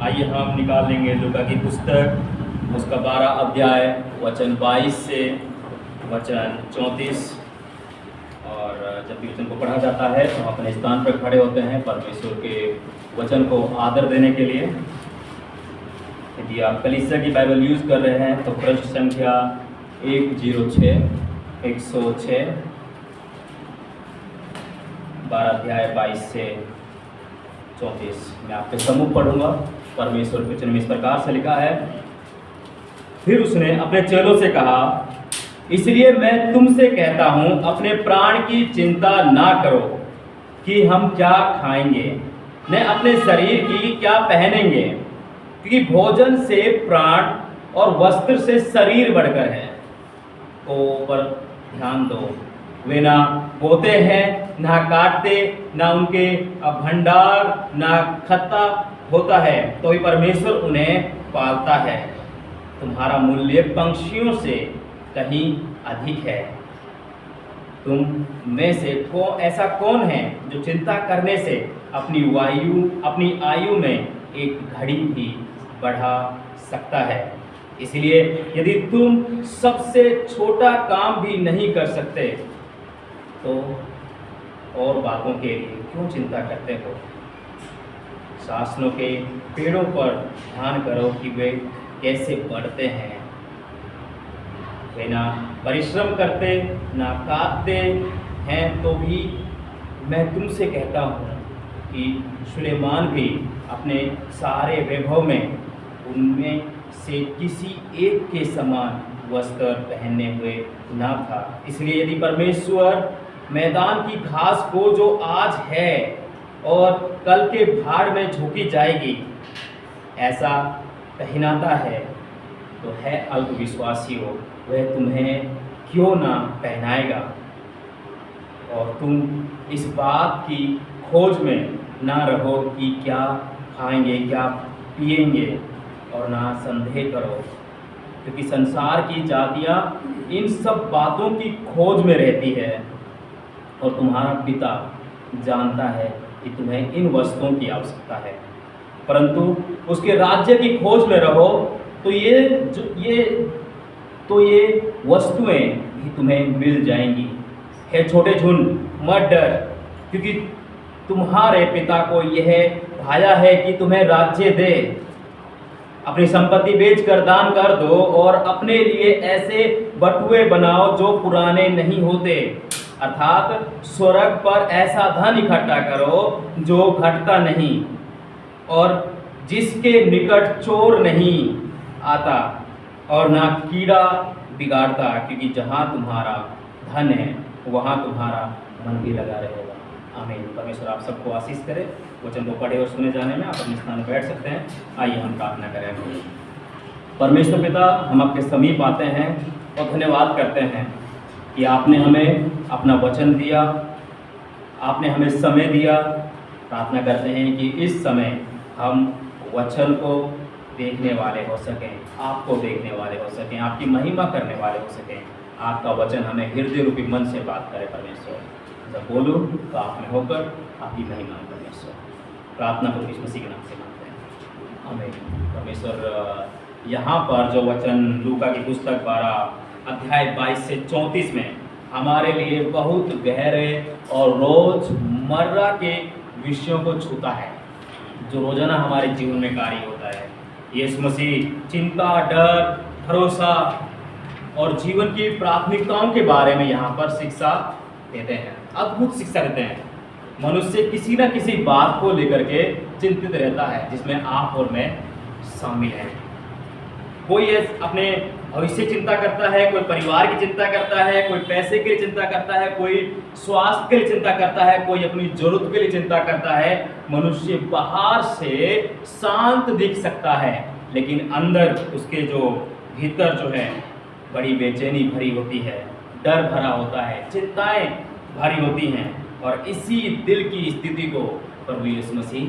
आइए हम निकाल लेंगे लूका की पुस्तक, उसका 12 अध्याय वचन 22 से वचन 34। और जब भी वचन को पढ़ा जाता है तो हम अपने स्थान पर खड़े होते हैं परमेश्वर के वचन को आदर देने के लिए। यदि आप कलीसिया की बाइबल यूज़ कर रहे हैं तो पृष्ठ संख्या 106 12 अध्याय 22 से 34 मैं आपके सम्मुख पढ़ूंगा। परमेश्वर के वचन में इस प्रकार से लिखा है, फिर उसने अपने चेलों से कहा, इसलिए मैं तुमसे कहता हूँ अपने प्राण की चिंता ना करो कि हम क्या खाएंगे, न अपने शरीर की क्या पहनेंगे, क्योंकि भोजन से प्राण और वस्त्र से शरीर बढ़कर है। तो पर ध्यान दो, वे ना बोते हैं ना काटते, ना उनके भंडार ना खत्ता होता है, तो भी परमेश्वर उन्हें पालता है। तुम्हारा मूल्य पंछियों से कहीं अधिक है। तुम में से ऐसा कौन है जो चिंता करने से अपनी आयु में एक घड़ी भी बढ़ा सकता है? इसलिए यदि तुम सबसे छोटा काम भी नहीं कर सकते तो और बातों के लिए क्यों चिंता करते हो? शासनों के पेड़ों पर ध्यान करो कि वे कैसे बढ़ते हैं। वे ना परिश्रम करते ना काटते हैं, तो भी मैं तुमसे कहता हूँ कि सुलेमान भी अपने सारे वैभव में उनमें से किसी एक के समान वस्त्र पहने हुए ना था। इसलिए यदि परमेश्वर मैदान की घास को जो आज है और कल के भाड़ में झोंकी जाएगी ऐसा पहनाता है, तो है अल्पविश्वासियों, वह तुम्हें क्यों ना पहनाएगा। और तुम इस बात की खोज में ना रहो कि क्या खाएंगे क्या पिएंगे, और ना संदेह करो, क्योंकि संसार की जातियां इन सब बातों की खोज में रहती है, और तुम्हारा पिता जानता है कि तुम्हें इन वस्तुओं की आवश्यकता है। परंतु उसके राज्य की खोज में रहो तो ये वस्तुएं भी तुम्हें मिल जाएंगी। हे छोटे झुंड, मत डर, क्योंकि तुम्हारे पिता को यह भाया है कि तुम्हें राज्य दे। अपनी संपत्ति बेचकर दान कर दो और अपने लिए ऐसे बटुए बनाओ जो पुराने नहीं होते, अर्थात स्वर्ग पर ऐसा धन इकट्ठा करो जो घटता नहीं और जिसके निकट चोर नहीं आता और ना कीड़ा बिगाड़ता, क्योंकि जहाँ तुम्हारा धन है वहाँ तुम्हारा मन भी लगा रहेगा। आमीन। परमेश्वर आप सबको आशीष करे। वचन को पढ़े और सुने जाने में आप अपने स्थान में बैठ सकते हैं। आइए हम प्रार्थना करें। परमेश्वर पिता, हम आपके समीप आते हैं और धन्यवाद करते हैं कि आपने हमें अपना वचन दिया, आपने हमें समय दिया। प्रार्थना करते हैं कि इस समय हम वचन को देखने वाले हो सकें, आपको देखने वाले हो सकें, आपकी महिमा करने वाले हो सकें। आपका वचन हमें हृदय रूपी मन से बात करे परमेश्वर। जब बोलूँ तो आप में होकर आपकी महिमा परमेश्वर। प्रार्थना को यीशु मसीह के नाम से मांगते हैं, आमीन। परमेश्वर, यहाँ पर जो वचन लूका की पुस्तक 12 अध्याय 22 से 34 में हमारे लिए बहुत गहरे और रोज़मर्रा के विषयों को छूता है, जो रोज़ाना हमारे जीवन में कार्य होता है। यीशु मसीह चिंता, डर, भरोसा और जीवन की प्राथमिकताओं के बारे में यहाँ पर शिक्षा देते हैं, अद्भुत शिक्षा देते हैं। मनुष्य किसी न किसी बात को लेकर के चिंतित रहता है, जिसमें आप और मैं शामिल हैं। कोई अपने भविष्य चिंता करता है, कोई परिवार की चिंता करता है, कोई पैसे के लिए चिंता करता है, कोई स्वास्थ्य के लिए चिंता करता है, कोई अपनी जरूरत के लिए चिंता करता है। मनुष्य बाहर से शांत दिख सकता है, लेकिन अंदर उसके जो भीतर जो है बड़ी बेचैनी भरी होती है, डर भरा होता है, चिंताएं भरी होती हैं। और इसी दिल की स्थिति को प्रभु यीशु मसीह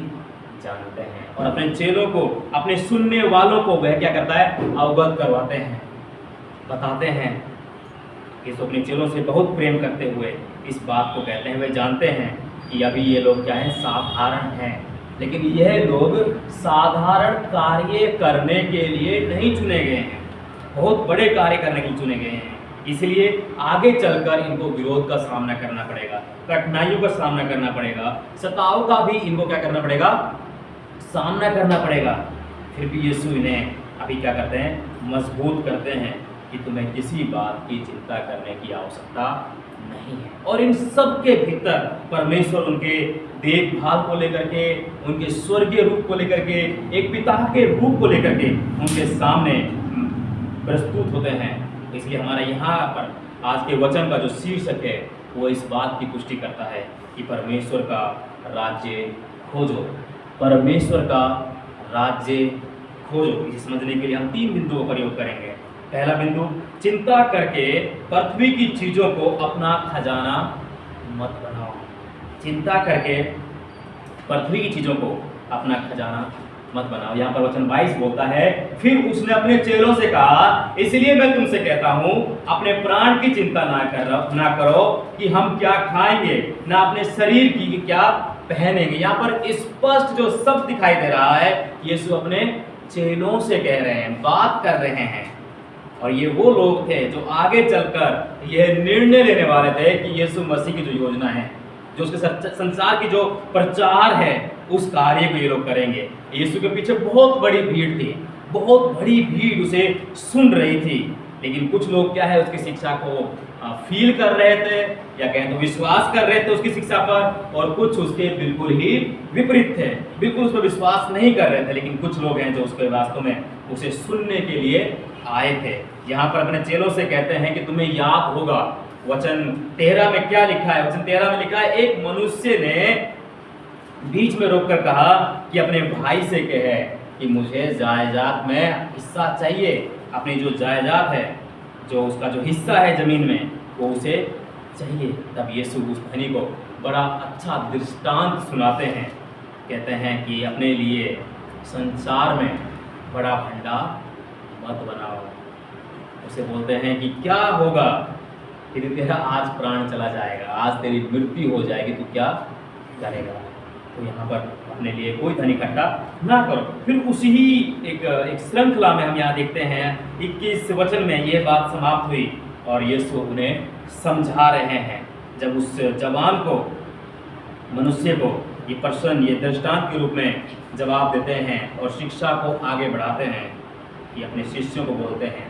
जानते हैं और अपने चेलों को, अपने सुनने वालों को वह क्या करता है, अवगत करवाते हैं, बताते हैं। यीशु अपने चेलों से बहुत प्रेम करते हुए इस बात को कहते हैं। वे जानते हैं कि अभी ये लोग क्या हैं, साधारण हैं, लेकिन यह लोग साधारण कार्य करने के लिए नहीं चुने गए हैं, बहुत बड़े कार्य करने के लिए चुने गए हैं। इसलिए आगे चलकर इनको विरोध का सामना करना पड़ेगा, कठिनाइयों का सामना करना पड़ेगा, सताव का भी इनको क्या करना पड़ेगा, सामना करना पड़ेगा। फिर भी यीशु इन्हें अभी क्या करते हैं, मजबूत करते हैं कि तुम्हें किसी बात की चिंता करने की आवश्यकता नहीं है। और इन सब के भीतर परमेश्वर उनके देखभाल को लेकर के, उनके स्वर्गीय रूप को लेकर के, एक पिता के रूप को लेकर के उनके सामने प्रस्तुत होते हैं। इसलिए हमारा यहाँ पर आज के वचन का जो शीर्षक है वो इस बात की पुष्टि करता है कि परमेश्वर का राज्य खोजो, परमेश्वर का राज्य खोजो। इसे समझने के लिए हम 3 बिंदुओं का प्रयोग करेंगे। पहला बिंदु, चिंता करके पृथ्वी की चीज़ों को अपना खजाना मत बनाओ। चिंता करके पृथ्वी की चीज़ों को अपना खजाना मत बनाओ। यहाँ पर वचन 22 बोलता है, फिर उसने अपने चेलों से कहा, इसलिए मैं तुमसे कहता हूँ अपने प्राण की चिंता ना करो कि हम क्या खाएंगे, ना अपने शरीर की क्या पहनेंगे। यहाँ पर स्पष्ट जो शब्द दिखाई दे रहा है, यीशु अपने चेलों से कह रहे हैं, बात कर रहे हैं। और ये वो लोग थे जो आगे चलकर यह निर्णय लेने वाले थे कि यीशु मसीह की जो योजना है, जो उसके संसार की जो प्रचार है, उस कार्य को ये लोग करेंगे। यीशु के पीछे बहुत बड़ी भीड़ थी, बहुत बड़ी भीड़ उसे सुन रही थी। लेकिन कुछ लोग क्या है, उसकी शिक्षा को फील कर रहे थे या कहें तो विश्वास कर रहे थे उसकी शिक्षा पर, और कुछ उसके बिल्कुल ही विपरीत थे, बिल्कुल उस पर विश्वास नहीं कर रहे थे। लेकिन कुछ लोग हैं जो उसके वास्तव में उसे सुनने के लिए आए थे। यहाँ पर अपने चेलों से कहते हैं कि तुम्हें याद होगा वचन 13 में क्या लिखा है। वचन 13 में लिखा है, एक मनुष्य ने बीच में रोककर कहा कि अपने भाई से कहे कि मुझे जायदाद में हिस्सा चाहिए, अपनी जो जायदाद है, जो उसका जो हिस्सा है जमीन में, वो उसे चाहिए। तब यीशु उस धनी को बड़ा अच्छा दृष्टांत सुनाते हैं, कहते हैं कि अपने लिए संसार में बड़ा भंडार मत बनाओ। उसे बोलते हैं कि क्या होगा यदि तेरा आज प्राण चला जाएगा, आज तेरी मृत्यु हो जाएगी, तो क्या करेगा। तो यहाँ पर अपने लिए कोई धन इकट्ठा ना करो। फिर उसी ही एक श्रृंखला में हम यहाँ देखते हैं 21 वचन में ये बात समाप्त हुई और यीशु उन्हें समझा रहे हैं। जब उस जवान को, मनुष्य को ये प्रश्न, ये दृष्टांत के रूप में जवाब देते हैं और शिक्षा को आगे बढ़ाते हैं, ये अपने शिष्यों को बोलते हैं,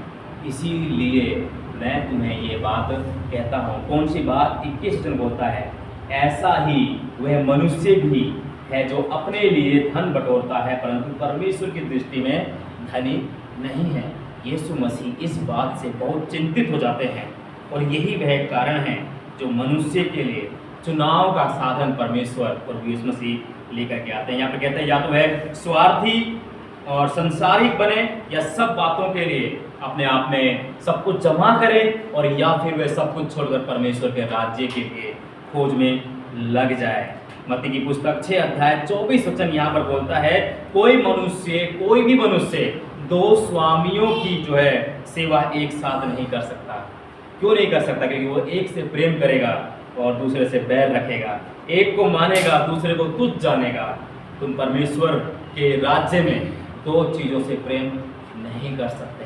इसीलिए मैं तुम्हें ये बात कहता हूँ। कौन सी बात? 21 वचन बोलता है, ऐसा ही वह मनुष्य भी है जो अपने लिए धन बटोरता है परंतु परमेश्वर की दृष्टि में धनी नहीं है। यीशु मसीह इस बात से बहुत चिंतित हो जाते हैं और यही वह कारण है जो मनुष्य के लिए चुनाव का साधन परमेश्वर और यीशु मसीह लेकर के आते हैं। यहाँ पर कहते हैं या तो वह स्वार्थी और संसारिक बने या सब बातों के लिए अपने आप में सब कुछ जमा करे, और या फिर वह सब कुछ छोड़कर परमेश्वर के राज्य के लिए खोज में लग जाए। मत्ती की पुस्तक 6 अध्याय 24 वचन यहाँ पर बोलता है, कोई भी मनुष्य 2 स्वामियों की जो है सेवा एक साथ नहीं कर सकता। क्यों नहीं कर सकता? क्योंकि वो एक से प्रेम करेगा और दूसरे से बैर रखेगा, एक को मानेगा दूसरे को तुच्छ जानेगा। तुम परमेश्वर के राज्य में 2 चीज़ों से प्रेम नहीं कर सकते,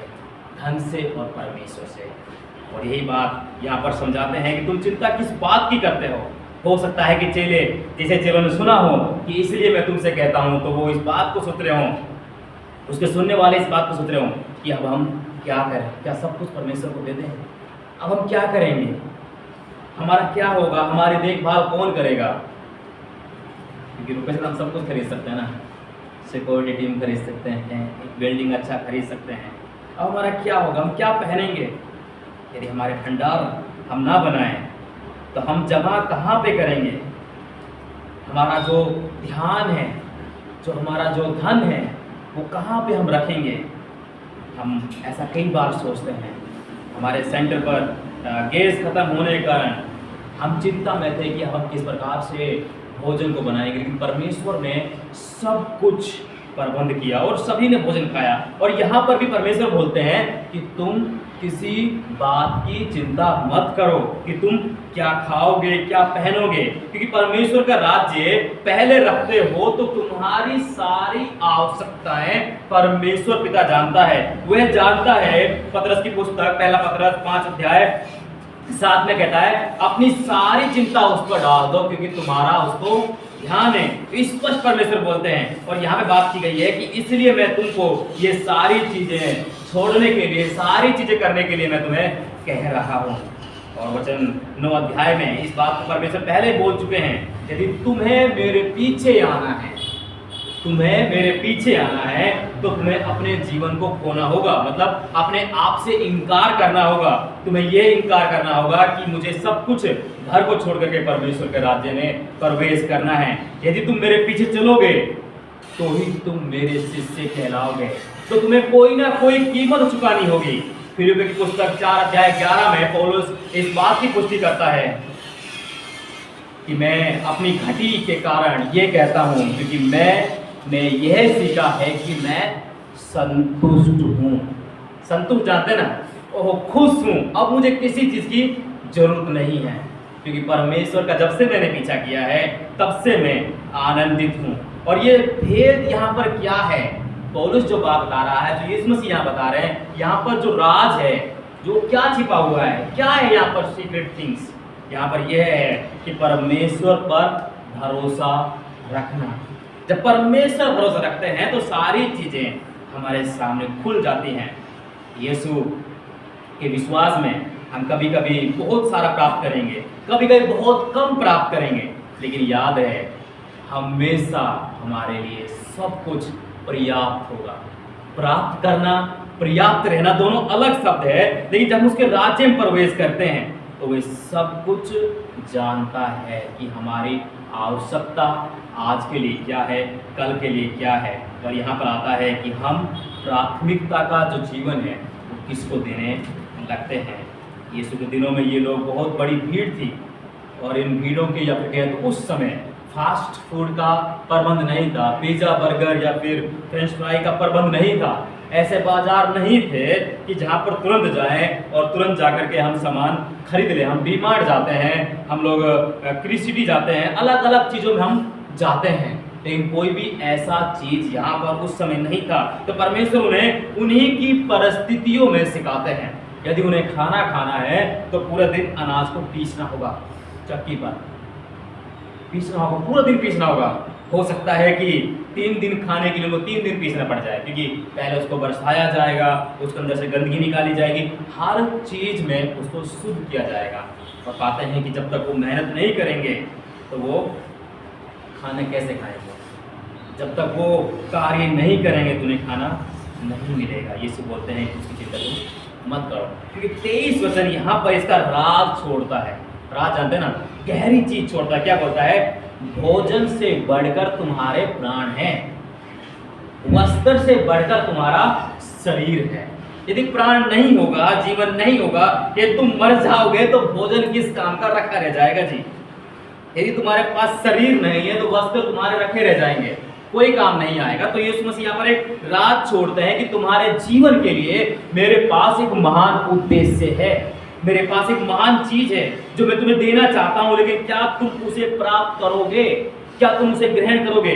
धन से और परमेश्वर से। और यही बात यहाँ पर समझाते हैं कि तुम चिंता किस बात की करते हो सकता है कि जैसे चेलों ने सुना हो कि इसलिए मैं तुमसे कहता हूँ, तो वो इस बात को सोच रहे हों, उसके सुनने वाले इस बात को सोच रहे हों कि अब हम क्या करें, क्या सब कुछ परमेश्वर को दे दें, अब हम क्या करेंगे, हमारा क्या होगा, हमारी देखभाल कौन करेगा। क्योंकि रुपये से हम सब कुछ खरीद सकते हैं ना, सिक्योरिटी टीम खरीद सकते हैं, एक बिल्डिंग अच्छा खरीद सकते हैं। अब हमारा क्या होगा, हम क्या पहनेंगे, यदि हमारे भंडार हम ना बनाएं तो हम जमा कहाँ पे करेंगे, हमारा जो ध्यान है, जो हमारा जो धन है, वो कहाँ पे हम रखेंगे। हम ऐसा कई बार सोचते हैं। हमारे सेंटर पर गैस खत्म होने के कारण हम चिंता में थे कि हम किस प्रकार से भोजन को बनाएंगे, लेकिन परमेश्वर ने सब कुछ प्रबंध किया और सभी ने भोजन खाया। और यहाँ पर भी परमेश्वर बोलते हैं कि तुम किसी बात की चिंता मत करो कि तुम क्या खाओगे, क्या पहनोगे, क्योंकि परमेश्वर का राज्य पहले रखते हो तो तुम्हारी सारी आवश्यकताएं परमेश्वर पिता जानता है। वह जानता है, पतरस की पुस्तक पहला पतरस 5 अध्याय 7 में कहता है, अपनी सारी चिंता उस पर डाल दो क्योंकि तुम्हारा उसको ध्यान है। स्पष्ट परमेश्वर बोलते हैं। और यहाँ पे बात की गई है कि इसलिए मैं तुमको ये सारी चीजें छोड़ने के लिए, सारी चीजें करने के लिए मैं तुम्हें कह रहा हूँ। और वचन 9 अध्याय में इस बात को परमेश्वर पहले बोल चुके हैं, यदि तुम्हें मेरे पीछे आना है, तुम्हें मेरे पीछे आना है तो तुम्हें अपने जीवन को खोना होगा, मतलब अपने आप से इनकार करना होगा। तुम्हें यह इनकार करना होगा कि मुझे सब कुछ घर को छोड़ करके परमेश्वर के राज्य में प्रवेश करना है। यदि तुम मेरे पीछे चलोगे तो ही तुम मेरे शिष्य कहलाओगे, तो तुम्हें कोई ना कोई कीमत चुकानी होगी। फिलिप्पियों की पुस्तक 4 अध्याय 11 में पौलुस इस बात की पुष्टि करता है कि मैं अपनी घटी के कारण ये कहता हूँ क्योंकि मैंने यह सीखा है कि मैं संतुष्ट हूँ। संतुष्ट जानते ना, ओह खुश हूँ, अब मुझे किसी चीज़ की जरूरत नहीं है, क्योंकि परमेश्वर का जब से मैंने पीछा किया है तब से मैं आनंदित हूँ। और ये भेद यहाँ पर क्या है, पौलुस जो बात ला रहा है, जो यीशु मसीह यहाँ बता रहे हैं, यहाँ पर जो राज है, जो क्या छिपा हुआ है, क्या है यहाँ पर सीक्रेट थिंग्स, यहाँ पर यह है कि परमेश्वर पर भरोसा रखना। जब परमेश्वर भरोसा रखते हैं तो सारी चीजें हमारे सामने खुल जाती हैं। यीशु के विश्वास में हम कभी कभी बहुत सारा प्राप्त करेंगे, कभी कभी बहुत कम प्राप्त करेंगे, लेकिन याद है हमेशा हमारे लिए सब कुछ पर्याप्त होगा। प्राप्त करना, पर्याप्त रहना दोनों अलग शब्द है, लेकिन जब उसके राज्य में प्रवेश करते हैं तो वे सब कुछ जानता है कि हमारी आवश्यकता आज के लिए क्या है, कल के लिए क्या है। और यहाँ पर आता है कि हम प्राथमिकता का जो जीवन है वो किसको देने लगते हैं। यीशु के दिनों में ये लोग बहुत बड़ी भीड़ थी और इन भीड़ों के या फिर तो उस समय फास्ट फूड का प्रबंध नहीं था, पिज़्ज़ा बर्गर या फिर फ्रेंच फ्राई का प्रबंध नहीं था। ऐसे बाजार नहीं थे कि जहाँ पर तुरंत जाएं और तुरंत जाकर के हम सामान खरीद लें। हम डी मार्ट जाते हैं, हम लोग क्रिसिटी जाते हैं, अलग अलग चीज़ों में हम जाते हैं, लेकिन कोई भी ऐसा चीज़ यहाँ पर उस समय नहीं था। तो परमेश्वर उन्हें उन्हीं की परिस्थितियों में सिखाते हैं। यदि उन्हें खाना खाना है तो पूरा दिन अनाज को पीसना होगा, चक्की पर पीसना होगा, पूरा दिन पीसना होगा। हो सकता है कि 3 दिन खाने के लिए वो 3 दिन पीसना पड़ जाए, क्योंकि पहले उसको बरसाया जाएगा, उसके अंदर से गंदगी निकाली जाएगी, हर चीज़ में उसको शुद्ध किया जाएगा। और पाते हैं कि जब तक वो मेहनत नहीं करेंगे तो वो खाना कैसे खाएंगे, जब तक वो कार्य नहीं करेंगे तो उन्हें खाना नहीं मिलेगा। यीशु बोलते हैं कि उसकी चिंता तुम मत करो, क्योंकि 23 वचन यहाँ पर इसका राज छोड़ता है। राज जानते हैं ना, गहरी चीज छोड़ता है। क्या बोलता है, भोजन से बढ़कर तुम्हारे प्राण हैं, वस्त्र से बढ़कर तुम्हारा शरीर है। यदि प्राण नहीं होगा, जीवन नहीं होगा, कि तुम मर जाओगे तो भोजन किस काम का रखा रह जाएगा जी। यदि तुम्हारे पास शरीर नहीं है तो वस्त्र तुम्हारे रखे रह जाएंगे, कोई काम नहीं आएगा। तो यीशु मसीह यहाँ पर एक राज छोड़ते हैं कि तुम्हारे जीवन के लिए मेरे पास एक महान उद्देश्य है, मेरे पास एक महान चीज है जो मैं तुम्हें देना चाहता हूं, लेकिन क्या तुम उसे प्राप्त करोगे, क्या तुम उसे ग्रहण करोगे।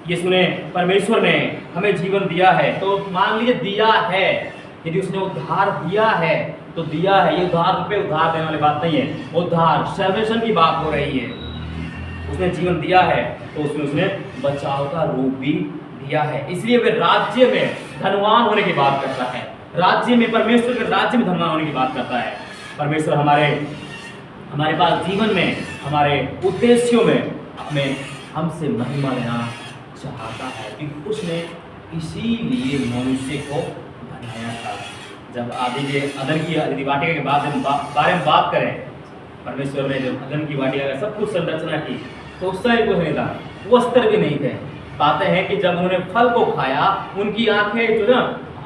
यीशु ने, परमेश्वर ने हमें जीवन दिया है, तो मान लीजिए दिया है, यदि उसने उद्धार दिया है तो दिया है। ये उद्धार रुपये उद्धार देने वाली बात नहीं है, उद्धार सैल्वेशन की बात हो रही है। उसने जीवन दिया है तो उसने बचाव का रूप भी दिया है, इसलिए वे राज्य में धनवान होने की बात करता है। राज्य में, परमेश्वर के राज्य में धनवान होने की बात करता है। परमेश्वर हमारे पास जीवन में, हमारे उद्देश्यों में अपने हमसे महिमा लेना चाहता है, क्योंकि उसने इसीलिए मनुष्य को बनाया था। जब अदन की वाटिका के बारे में बात करें, परमेश्वर ने जब अदन की वाटिका का सब कुछ संरचना की तो उस समय कुछ नहीं था, वस्त्र भी नहीं थे। पाते हैं कि जब उन्होंने फल को खाया, उनकी आंखें जो ना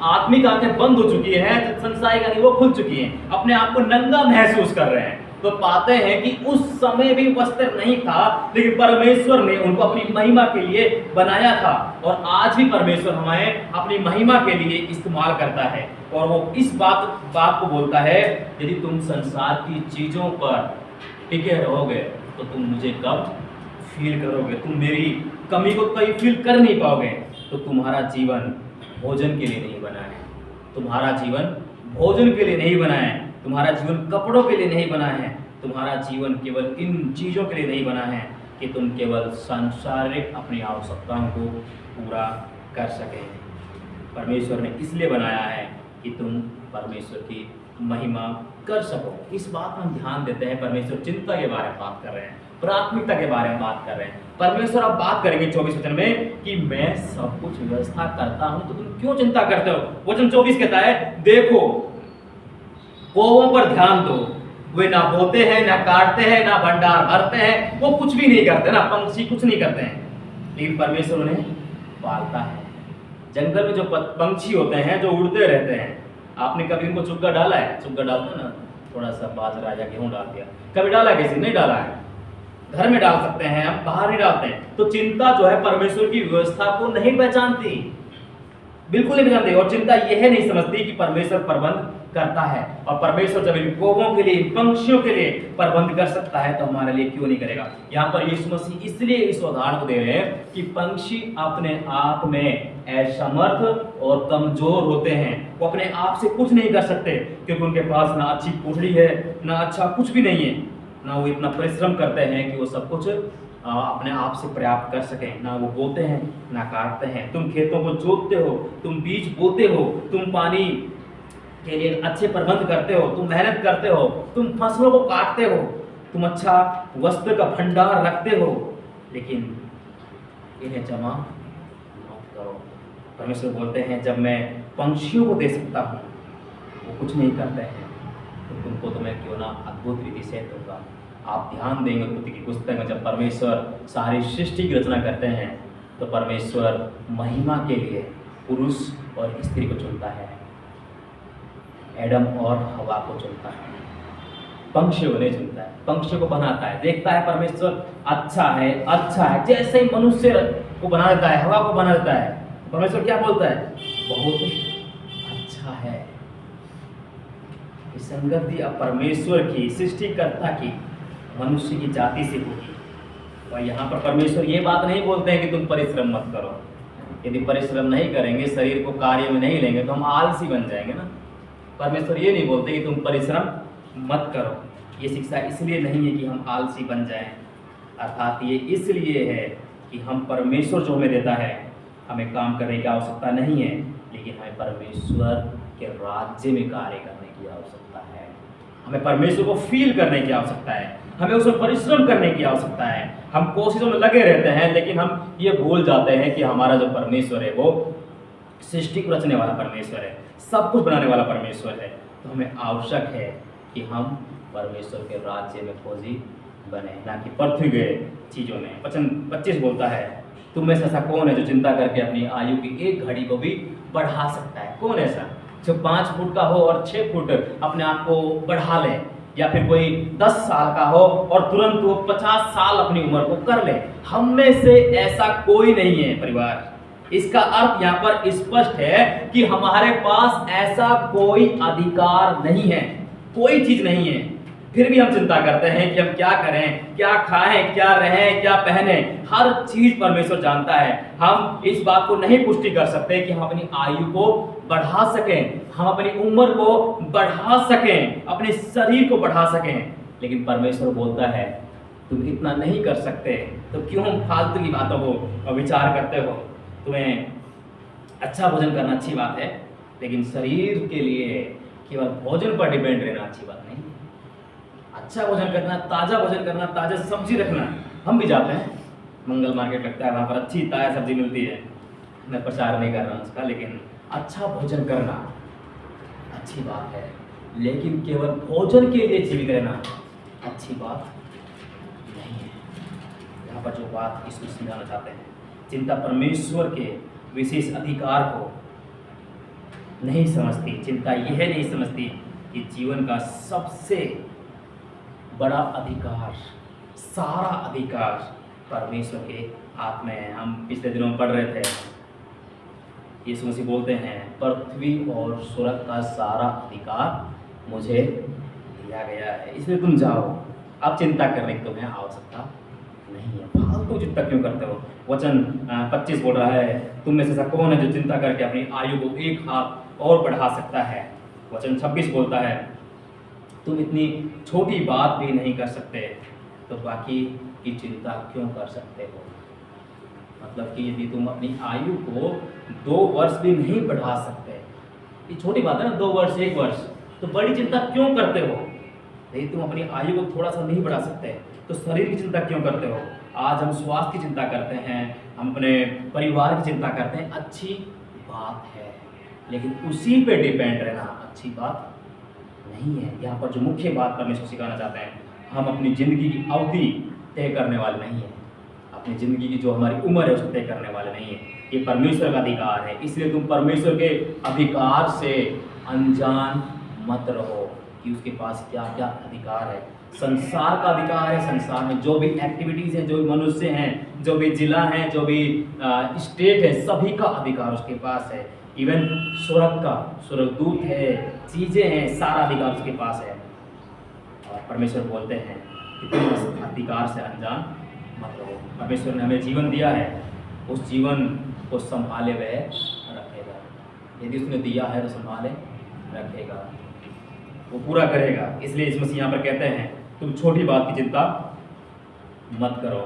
आत्मिक आंखें बंद हो चुकी हैं, संसारिक आंखें वो खुल चुकी हैं, अपने आप को नंगा महसूस कर रहे हैं। तो पाते हैं कि उस समय भी वस्त्र नहीं था, लेकिन परमेश्वर ने उनको अपनी महिमा के लिए बनाया था। और आज भी परमेश्वर हमें अपनी महिमा के लिए इस्तेमाल करता है। और वो इस बात को बोलता है, यदि तुम संसार की चीजों पर टिके रहोगे तो तुम मुझे कब फील करोगे, तुम मेरी कमी को कभी फील कर नहीं पाओगे। तो तुम्हारा जीवन भोजन के लिए नहीं बना है, तुम्हारा जीवन भोजन के लिए नहीं बना है, तुम्हारा जीवन कपड़ों के लिए नहीं बना है, तुम्हारा जीवन केवल इन चीज़ों के लिए नहीं बना है कि तुम केवल सांसारिक अपनी आवश्यकताओं को पूरा कर सके। परमेश्वर ने इसलिए बनाया है कि तुम परमेश्वर की महिमा कर सको। इस बात पर हम ध्यान देते हैं। परमेश्वर चिंता के बारे में बात कर रहे हैं, प्राथमिकता के बारे में बात कर रहे हैं। परमेश्वर अब बात करेंगे 24 वचन में कि मैं सब कुछ व्यवस्था करता हूं तो तुम क्यों चिंता करते हो। वचन 24 कहता है, देखो कौवों पर ध्यान दो, वे ना बोते हैं, ना काटते हैं, ना भंडार भरते हैं, वो कुछ भी नहीं करते, ना पंछी कुछ नहीं करते हैं, लेकिन परमेश्वर उन्हें पालता है। जंगल में जो पंछी होते हैं जो उड़ते रहते हैं, आपने कभी उनको चुग्गा डाला है? चुग्गा डालते ना, थोड़ा सा बाजरा या गेहूं डाल दिया, कभी डाला है? किसी नहीं डाला है। घर में डाल सकते हैं, हम बाहर नहीं डालते हैं। तो चिंता जो है परमेश्वर की व्यवस्था को नहीं पहचानती, बिल्कुल नहीं पहचानती। और चिंता यह नहीं समझती कि परमेश्वर प्रबंध करता है। और परमेश्वर जब इन कौवों के लिए, इन पंछियों के लिए प्रबंध कर सकता है तो हमारे लिए क्यों नहीं करेगा। यहाँ पर यीशु मसीह इसलिए इस उदाहरण को दे रहे हैं कि पंछी अपने आप में असमर्थ और कमजोर होते हैं, वो अपने आप से कुछ नहीं कर सकते, क्योंकि उनके पास ना अच्छी पूंछड़ी है, ना अच्छा कुछ भी नहीं है, ना वो इतना परिश्रम करते हैं कि वो सब कुछ अपने आप से प्राप्त कर सकें। ना वो बोते हैं, ना काटते हैं। तुम खेतों को जोतते हो, तुम बीज बोते हो, तुम पानी के लिए अच्छे प्रबंध करते हो, तुम मेहनत करते हो, तुम फसलों को काटते हो, तुम अच्छा वस्त्र का भंडार रखते हो, लेकिन इन्हें जमा मत करो। परमेश्वर बोलते हैं, जब मैं पंछियों को दे सकता हूँ, वो कुछ नहीं करते हैं, तो तुमको तो मैं क्यों ना अद्भुत रीति से दूंगा। आप ध्यान देंगे उत्पत्ति की पुस्तक में, जब परमेश्वर सारी सृष्टि की रचना करते हैं तो परमेश्वर महिमा के लिए पुरुष और स्त्री को चुनता है, एडम और हवा को चुनता है, पंक्षियों को नहीं चुनता है। पंक्षियों को बनाता है, देखता है परमेश्वर अच्छा है, अच्छा है। जैसे ही मनुष्य को बना देता है, हवा को बना देता है, परमेश्वर क्या बोलता है? बहुत अच्छा है। संगति अब परमेश्वर की, सृष्टिकर्ता की, मनुष्य की जाति से होगी। और यहाँ पर परमेश्वर ये बात नहीं बोलते हैं कि तुम परिश्रम मत करो। यदि परिश्रम नहीं करेंगे, शरीर को कार्य में नहीं लेंगे, तो हम आलसी बन जाएंगे ना। परमेश्वर ये नहीं बोलते कि तुम परिश्रम मत करो। ये शिक्षा इसलिए नहीं है कि हम आलसी बन जाएं, अर्थात ये इसलिए है कि हम परमेश्वर जो हमें देता है, हमें काम करने की आवश्यकता नहीं है, लेकिन हमें परमेश्वर के राज्य में कार्य करने की आवश्यकता है। हमें परमेश्वर को फील करने की आवश्यकता है, हमें उसमें परिश्रम करने की आवश्यकता है। हम कोशिशों में लगे रहते हैं, लेकिन हम ये भूल जाते हैं कि हमारा जो परमेश्वर है वो सृष्टि को रचने वाला परमेश्वर है, सब कुछ बनाने वाला परमेश्वर है। तो हमें आवश्यक है कि हम परमेश्वर के राज्य में फौजी बने, ना कि पृथ्वी के चीज़ों में। वचन 25 बोलता है, तुम में से ऐसा कौन है जो चिंता करके अपनी आयु की एक घड़ी को भी बढ़ा सकता है? कौन ऐसा जो 5 फुट का हो और 6 फुट अपने आप को बढ़ा ले, या फिर कोई 10 साल का हो और तुरंत वो 50 साल अपनी उम्र को कर ले? हम में से ऐसा कोई नहीं है परिवार। इसका अर्थ यहाँ पर स्पष्ट है कि हमारे पास ऐसा कोई अधिकार नहीं है, कोई चीज नहीं है। फिर भी हम चिंता करते हैं कि हम क्या करें, क्या खाएं, क्या रहें, क्या पहने। हर चीज परमेश्वर जानता है। हम इस बात को नहीं पुष्टि कर सकते कि हम अपनी आयु को बढ़ा सकें, हम अपनी उम्र को बढ़ा सकें, अपने शरीर को बढ़ा सकें, लेकिन परमेश्वर बोलता है तुम इतना नहीं कर सकते, तो क्यों फालतू की बातों को विचार करते हो? तुम्हें अच्छा भोजन करना अच्छी बात है, लेकिन शरीर के लिए केवल भोजन पर डिपेंड रहना अच्छी बात नहीं। अच्छा भोजन करना, ताज़ा भोजन करना, ताज़ा सब्जी रखना। हम भी जाते हैं, मंगल मार्केट लगता है, वहाँ पर अच्छी ताज़ा सब्जी मिलती है। मैं प्रचार नहीं कर रहा हूँ उसका, लेकिन अच्छा भोजन करना अच्छी बात है, लेकिन केवल भोजन के लिए जीवित रहना अच्छी बात नहीं है। यहाँ पर जो बात इसको समझाना चाहते हैं, चिंता परमेश्वर के विशेष अधिकार को नहीं समझती। चिंता यह नहीं समझती कि जीवन का सबसे बड़ा अधिकार, सारा अधिकार परमेश्वर के हाथ में है। हम पिछले दिनों में पढ़ रहे थे, यीशु मसीह बोलते हैं पृथ्वी और स्वर्ग का सारा अधिकार मुझे दिया गया है, इसलिए तुम जाओ, अब चिंता करने की तुम्हें आवश्यकता नहीं है। फालतू चिंता क्यों करते हो? वचन 25 बोल रहा है, तुम में से ऐसा कौन है जो चिंता करके अपनी आयु को एक हाथ और बढ़ा सकता है? वचन 26 बोलता है, तुम इतनी छोटी बात भी नहीं कर सकते तो बाकी की चिंता क्यों कर सकते हो? मतलब कि यदि तुम अपनी आयु को 2 वर्ष भी नहीं बढ़ा सकते, ये छोटी बात है ना, 2 वर्ष 1 वर्ष, तो बड़ी चिंता क्यों करते हो? यदि तुम अपनी आयु को थोड़ा सा नहीं बढ़ा सकते तो शरीर की चिंता क्यों करते हो? आज हम स्वास्थ्य की चिंता करते हैं, हम अपने परिवार की चिंता करते हैं, अच्छी बात है, लेकिन उसी पे डिपेंड रहना अच्छी बात नहीं है। यहाँ पर जो मुख्य बात परमेश्वर सिखाना चाहते हैं, हम अपनी ज़िंदगी की अवधि तय करने वाले नहीं हैं, अपनी ज़िंदगी की जो हमारी उम्र है उसे तय करने वाले नहीं हैं। ये परमेश्वर का अधिकार है, इसलिए तुम परमेश्वर के अधिकार से अनजान मत रहो कि उसके पास क्या क्या अधिकार है। संसार का अधिकार है, संसार में जो भी एक्टिविटीज़ हैं, जो भी मनुष्य हैं, जो भी जिला हैं, जो भी स्टेट है, सभी का अधिकार उसके पास है। इवन स्वर्ग का, स्वर्गदूत है, चीज़ें हैं, सारा अधिकार उसके पास है। और परमेश्वर बोलते हैं कि तुम उस अधिकार से अनजान मत रहो। परमेश्वर ने हमें जीवन दिया है, उस जीवन को संभाले वह रखेगा। यदि उसने दिया है तो संभाले रखेगा, वो पूरा करेगा। इसलिए इस मसीह यहाँ पर कहते हैं तुम छोटी बात की चिंता मत करो।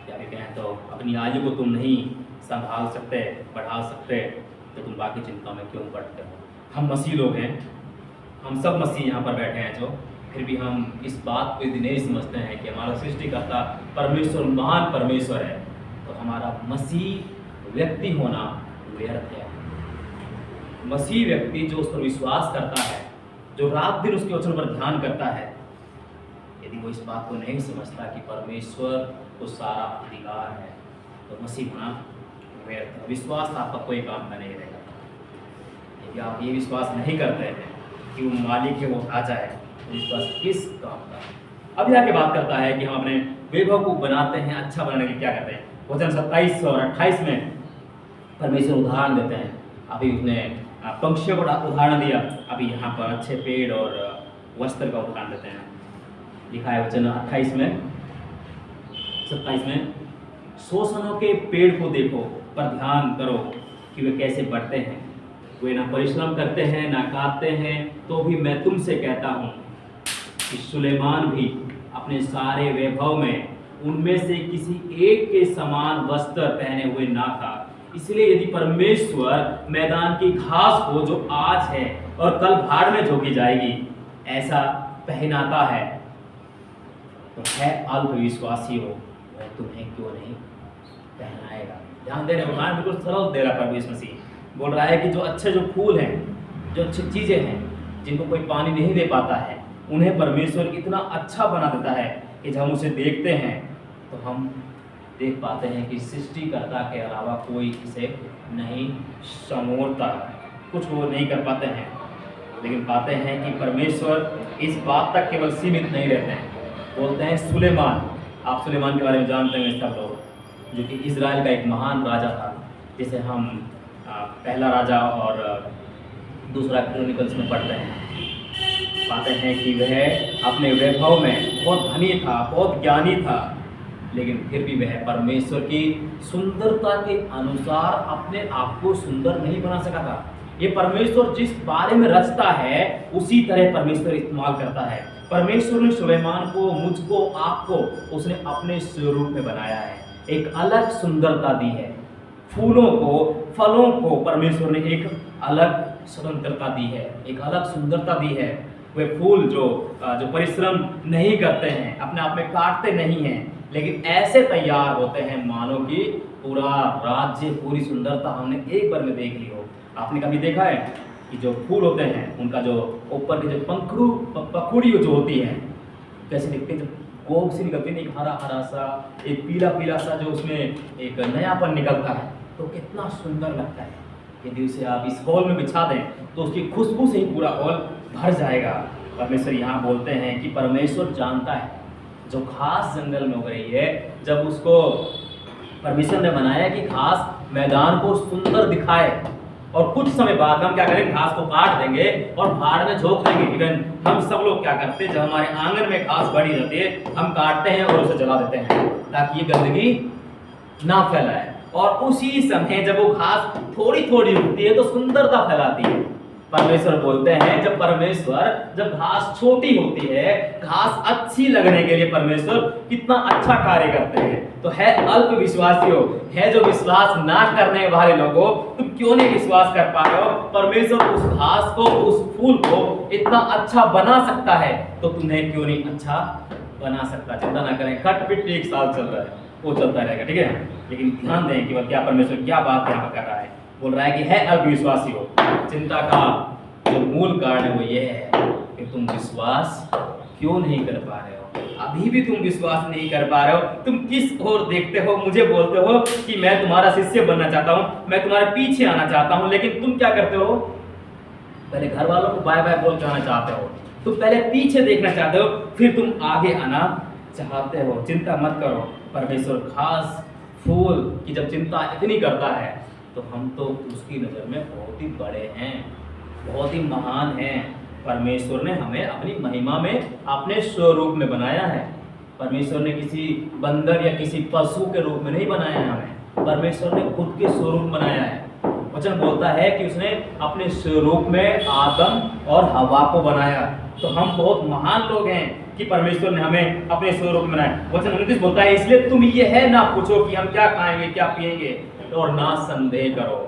क्या कहते हैं, तो अपनी आयु को तुम नहीं संभाल सकते, बढ़ा सकते, तो तुम बाकी चिंताओं में क्यों पड़ते हो? हम मसीह लोग हैं, हम सब मसीह यहाँ पर बैठे हैं, जो फिर भी हम इस बात को यदि नहीं समझते हैं कि हमारा सृष्टिकर्ता परमेश्वर महान परमेश्वर है, तो हमारा मसीह व्यक्ति होना व्यर्थ है। मसीह व्यक्ति जो उस पर विश्वास करता है, जो रात दिन उसके वचन पर ध्यान करता है, यदि वो इस बात को नहीं समझता कि परमेश्वर को सारा अधिकार है, तो मसीह होना व्यर्थ है। विश्वास आपका कोई काम का नहीं रहेगा। यदि आप ये विश्वास नहीं करते हैं कि वो मालिक है, वो राजा है, तो विश्वास किस काम का? अब यहाँ की बात करता है कि हम अपने वैभव को बनाते हैं, अच्छा बनाने के लिए क्या करते हैं। वचन 27 और 28 में परमेश्वर उदाहरण देते हैं। अभी उसने पंक्षियों का उदाहरण दिया, अभी यहाँ पर अच्छे पेड़ और वस्त्र का उदाहरण देते हैं। लिखा है वचन 27 में, शोषणों के पेड़ को देखो, पर ध्यान करो कि वे कैसे बढ़ते हैं, वे ना परिश्रम करते हैं ना काटते हैं, तो भी मैं तुमसे कहता हूँ कि सुलेमान भी अपने सारे वैभव में उनमें से किसी एक के समान वस्त्र पहने हुए ना था। इसलिए यदि परमेश्वर मैदान की घास को जो आज है और कल भाड़ में झोंकी जाएगी ऐसा पहनाता है, तो है अल्पविश्वासी हो, वह तुम्हें क्यों नहीं पहनाएगा। ध्यान दे रहे हो, उदाहरण बिल्कुल सरल दे रहा है परमेश्वर मसीह। बोल रहा है कि जो अच्छे जो फूल हैं, जो अच्छी चीज़ें हैं, जिनको कोई पानी नहीं दे पाता है, उन्हें परमेश्वर इतना अच्छा बना देता है कि जब हम उसे देखते हैं तो हम देख पाते हैं कि सृष्टिकर्ता के अलावा कोई इसे नहीं संवारता, कुछ वो नहीं कर पाते हैं। लेकिन पाते हैं कि परमेश्वर इस बात तक केवल सीमित नहीं रहते हैं। बोलते हैं सुलेमान, आप सुलेमान के बारे में जानते हैं सब लोग, जो कि इजराइल का एक महान राजा था, जिसे हम पहला राजा और दूसरा क्रॉनिकल्स में पढ़ते हैं। पाते हैं कि वह अपने वैभव में बहुत धनी था, बहुत ज्ञानी था, लेकिन फिर भी वह परमेश्वर की सुंदरता के अनुसार अपने आप को सुंदर नहीं बना सका था। ये परमेश्वर जिस बारे में रचता है उसी तरह परमेश्वर इस्तेमाल करता है। परमेश्वर ने सुलेमान को, मुझको, आपको उसने अपने स्वरूप में बनाया है, एक अलग सुंदरता दी है। फूलों को, फलों को परमेश्वर ने एक अलग स्वतंत्रता दी है, एक अलग सुंदरता दी है। वे फूल जो परिश्रम नहीं करते हैं, अपने आप में काटते नहीं हैं, लेकिन ऐसे तैयार होते हैं मानो कि पूरा राज्य, पूरी सुंदरता हमने एक बार में देख ली हो। आपने कभी देखा है कि जो फूल होते हैं उनका जो ऊपर की जो पखुड़ी जो होती है कैसे दिखते हैं, जब गोब से निकलते हैं, एक हरा हरा सा, एक पीला पीला सा, जो उसमें एक नयापन निकलता है, तो कितना सुंदर लगता है। यदि उसे आप इस हॉल में बिछा दें तो उसकी खुशबू से ही पूरा हॉल भर जाएगा। परमेश्वर यहाँ बोलते हैं कि परमेश्वर जानता है जो घास जंगल में उग रही है, जब उसको परमेश्वर ने बनाया कि घास मैदान को सुंदर दिखाए, और कुछ समय बाद हम क्या करेंगे, घास को काट देंगे और भाड़ में झोंक देंगे। इवन हम सब लोग क्या करते हैं, जब हमारे आंगन में घास बड़ी रहती है हम काटते हैं और उसे जला देते हैं ताकि ये गंदगी ना फैलाए। और उसी समय जब वो घास थोड़ी थोड़ी उगती है तो सुंदरता फैलाती है। परमेश्वर बोलते हैं जब घास छोटी होती है, घास अच्छी लगने के लिए परमेश्वर कितना अच्छा कार्य करते हैं। तो है अल्प विश्वासियों, है जो विश्वास ना करने वाले लोगों, तुम क्यों नहीं विश्वास कर पा रहे हो? परमेश्वर उस घास को, उस फूल को इतना अच्छा बना सकता है, तो तुम्हें क्यों नहीं अच्छा बना सकता? चिंता ना करें, खटपिट 1 साल चल रहा है, वो चलता रहेगा, ठीक है। लेकिन ध्यान दें कि क्या परमेश्वर क्या बात यहाँ पर कर रहा है। बोल रहा है कि है अल्पविश्वासी हो। चिंता का जो मूल कारण है वो ये है कि तुम विश्वास क्यों नहीं कर पा रहे हो। अभी भी तुम विश्वास नहीं कर पा रहे हो। तुम किस ओर देखते हो, मुझे बोलते हो कि मैं तुम्हारा शिष्य बनना चाहता हूँ, मैं तुम्हारे पीछे आना चाहता हूँ, लेकिन तुम क्या करते हो? पहले घर वालों को बाय बाय बोल के आना चाहते हो, तुम पहले पीछे देखना चाहते हो, फिर तुम आगे आना चाहते हो। चिंता मत करो। परमेश्वर घास फूल की जब चिंता इतनी करता है तो हम तो उसकी नज़र में बहुत ही बड़े हैं, बहुत ही महान हैं। परमेश्वर ने हमें अपनी महिमा में अपने स्वरूप में बनाया है। परमेश्वर ने किसी बंदर या किसी पशु के रूप में नहीं बनाया है हमें। परमेश्वर ने खुद के स्वरूप बनाया है। वचन बोलता है कि उसने अपने स्वरूप में आदम और हवा को बनाया। तो हम बहुत महान लोग हैं कि परमेश्वर ने हमें अपने स्वरूप में बनाया। वचन 29 बोलता है, इसलिए तुम ये है ना पूछो कि हम क्या खाएंगे क्या पिएंगे, और ना संदेह करो।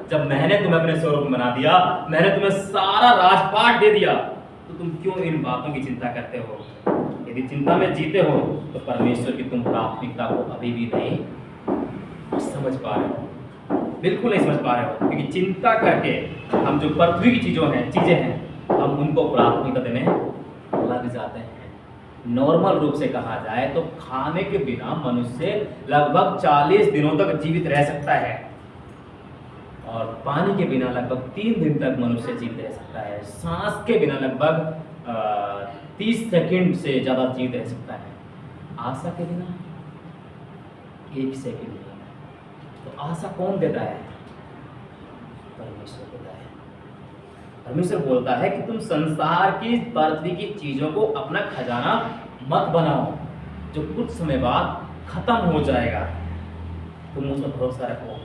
जब मैंने तुम्हें अपने स्वरूप में बना दिया, मैंने तुम्हें सारा राजपाट दे दिया, तो तुम क्यों इन बातों की चिंता करते हो? यदि चिंता में जीते हो तो परमेश्वर की तुम प्राथमिकता को अभी भी नहीं समझ पा रहे हो, बिल्कुल नहीं समझ पा रहे हो। क्योंकि चिंता करके हम जो पृथ्वी की चीजें हैं हम उनको प्राथमिकता देने लग जाते हैं। नॉर्मल रूप से कहा जाए तो खाने के बिना मनुष्य लगभग 40 दिनों तक जीवित रह सकता है, और पानी के बिना लगभग 3 दिन तक मनुष्य जीवित रह सकता है। सांस के बिना लगभग 30 सेकंड से ज़्यादा जीवित रह सकता है। आशा के बिना 1 सेकंड नहीं। तो आशा कौन देता है? परमेश्वर देता है। परमेश्वर बोलता है कि तुम संसार की पृथ्वी की चीजों को अपना खजाना मत बनाओ, जो कुछ समय बाद खत्म हो जाएगा। तुम उस पर भरोसा रखो।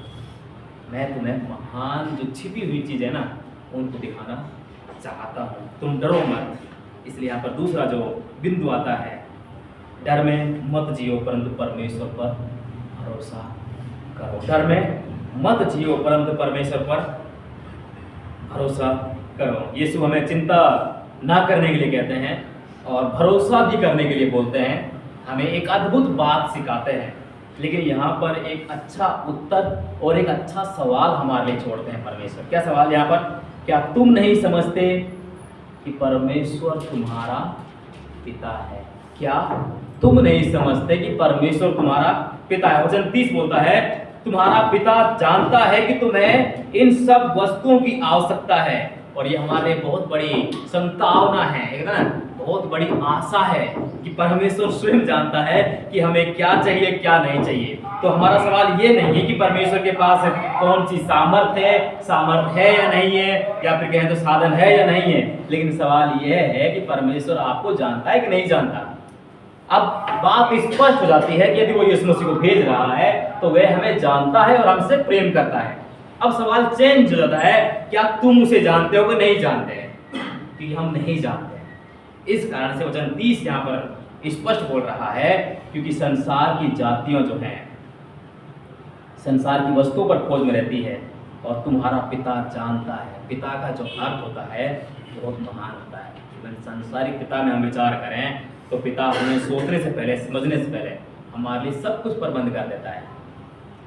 मैं तुम्हें महान जो छिपी हुई चीज है ना उनको दिखाना चाहता हूँ। तुम डरो मत। इसलिए यहाँ पर दूसरा जो बिंदु आता है, डर में मत जियो परंतु परमेश्वर पर भरोसा करो। डर में मत जियो परंतु परमेश्वर पर भरोसा करो। यीशु हमें चिंता ना करने के लिए कहते हैं और भरोसा भी करने के लिए बोलते हैं। हमें एक अद्भुत बात सिखाते हैं, लेकिन यहाँ पर एक अच्छा उत्तर और एक अच्छा सवाल हमारे लिए छोड़ते हैं परमेश्वर। क्या सवाल यहाँ पर? क्या तुम नहीं समझते कि परमेश्वर तुम्हारा पिता है? क्या तुम नहीं समझते कि परमेश्वर तुम्हारा पिता है? वचन 30 बोलता है, तुम्हारा पिता जानता है कि तुम्हें इन सब वस्तुओं की आवश्यकता है। और ये हमारे लिए बहुत बड़ी संभावना है, एक ना बहुत बड़ी आशा है कि परमेश्वर स्वयं जानता है कि हमें क्या चाहिए क्या नहीं चाहिए। तो हमारा सवाल ये नहीं है कि परमेश्वर के पास कौन सी सामर्थ्य है या नहीं है, या फिर कहें तो साधन है या नहीं है, लेकिन सवाल ये है कि परमेश्वर आपको जानता है कि नहीं जानता। अब बात स्पष्ट हो जाती है कि यदि वो यीशु मसीह को भेज रहा है तो वह हमें जानता है और हमसे प्रेम करता है। अब सवाल चेंज हो जाता है, क्या तुम उसे जानते हो कि नहीं जानते हैं? कि हम नहीं जानते। इस कारण से वचन 30 यहाँ पर स्पष्ट बोल रहा है, क्योंकि संसार की जातियां जो हैं संसार की वस्तुओं पर खोज में रहती है, और तुम्हारा पिता जानता है। पिता का जो अर्थ होता है बहुत महान होता है। संसारिक पिता में हम विचार करें तो पिता हमें सोचने से पहले, समझने से पहले हमारे लिए सब कुछ प्रबंध कर देता है।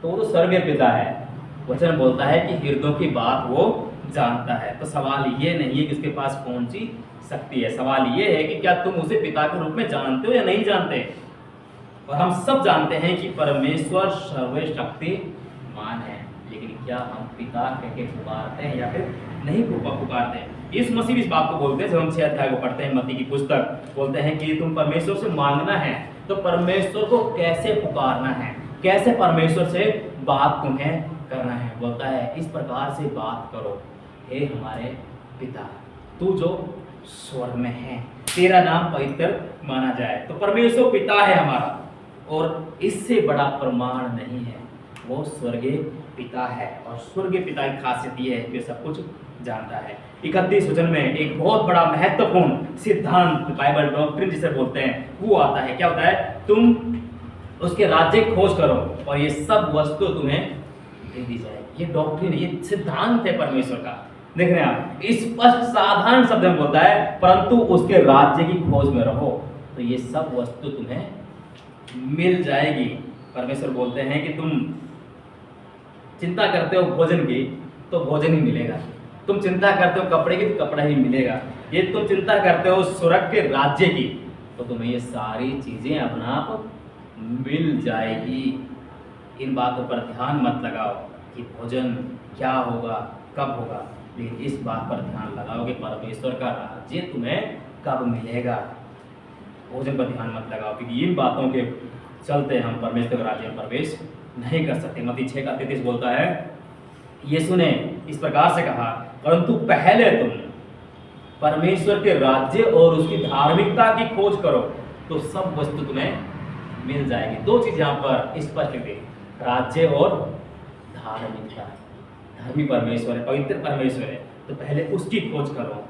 तो वो तो स्वर्गीय पिता है। वचन बोलता है कि हृदयों की बात वो जानता है। तो सवाल ये नहीं है कि उसके पास कौन सी शक्ति है, सवाल ये है कि क्या तुम उसे पिता के रूप में जानते हो या नहीं जानते। और हम सब जानते हैं कि परमेश्वर सर्वशक्तिमान है। लेकिन क्या हम पिता कह के पुकारते हैं या फिर नहीं पुकारते हैं? यीशु मसीह भी इस बात को बोलते हैं। जब हम 6 अध्याय को पढ़ते हैं मत्ती की पुस्तक, बोलते हैं कि तुम परमेश्वर से मांगना है तो परमेश्वर को कैसे पुकारना है, कैसे परमेश्वर से बात तुम्हें करना है। बोलता है इस प्रकार से बात करो, हे हमारे पिता तू जो स्वर्ग में है, तेरा नाम पवित्र माना जाए। तो परमेश्वर पिता है हमारा, और इससे बड़ा प्रमाण नहीं है। वो स्वर्गीय पिता है, और स्वर्गीय पिता की खासियत ये है कि सब कुछ जानता है। 31 वचन में एक बहुत बड़ा महत्वपूर्ण सिद्धांत, बाइबल डॉक्ट्रिन जिसे बोलते हैं, वो आता है। क्या होता है? तुम उसके राज्य की खोज करो और ये सब वस्तु तुम्हें दे दी जाएगी। ये डॉक्ट्रिन, ये सिद्धांत है परमेश्वर का। देख रहे हैं आप, स्पष्ट साधारण शब्द में बोलता है, परंतु उसके राज्य की खोज में रहो तो ये सब वस्तु तुम्हें मिल जाएगी। परमेश्वर बोलते हैं कि तुम चिंता करते हो भोजन की तो भोजन ही मिलेगा, तुम चिंता करते हो कपड़े की तो कपड़ा ही मिलेगा, ये तुम चिंता करते हो स्वर्ग के राज्य की तो तुम्हें ये सारी चीजें अपना आप मिल जाएगी। इन बातों पर ध्यान मत लगाओ कि भोजन क्या होगा, कब होगा, लेकिन इस बात पर ध्यान लगाओ कि परमेश्वर का राज्य तुम्हें कब मिलेगा। भोजन पर ध्यान मत लगाओ, क्योंकि इन बातों के चलते हम परमेश्वर के राज्य में प्रवेश नहीं कर सकते। मत्ती 6:33 बोलता है, यीशु ने इस प्रकार से कहा, परंतु पहले तुम परमेश्वर के राज्य और उसकी धार्मिकता की खोज करो तो सब वस्तु तुम्हें मिल जाएगी। दो चीज यहाँ पर स्पष्ट है, राज्य और धार्मिकता। धर्मी परमेश्वर है, पवित्र परमेश्वर है, तो पहले उसकी खोज करो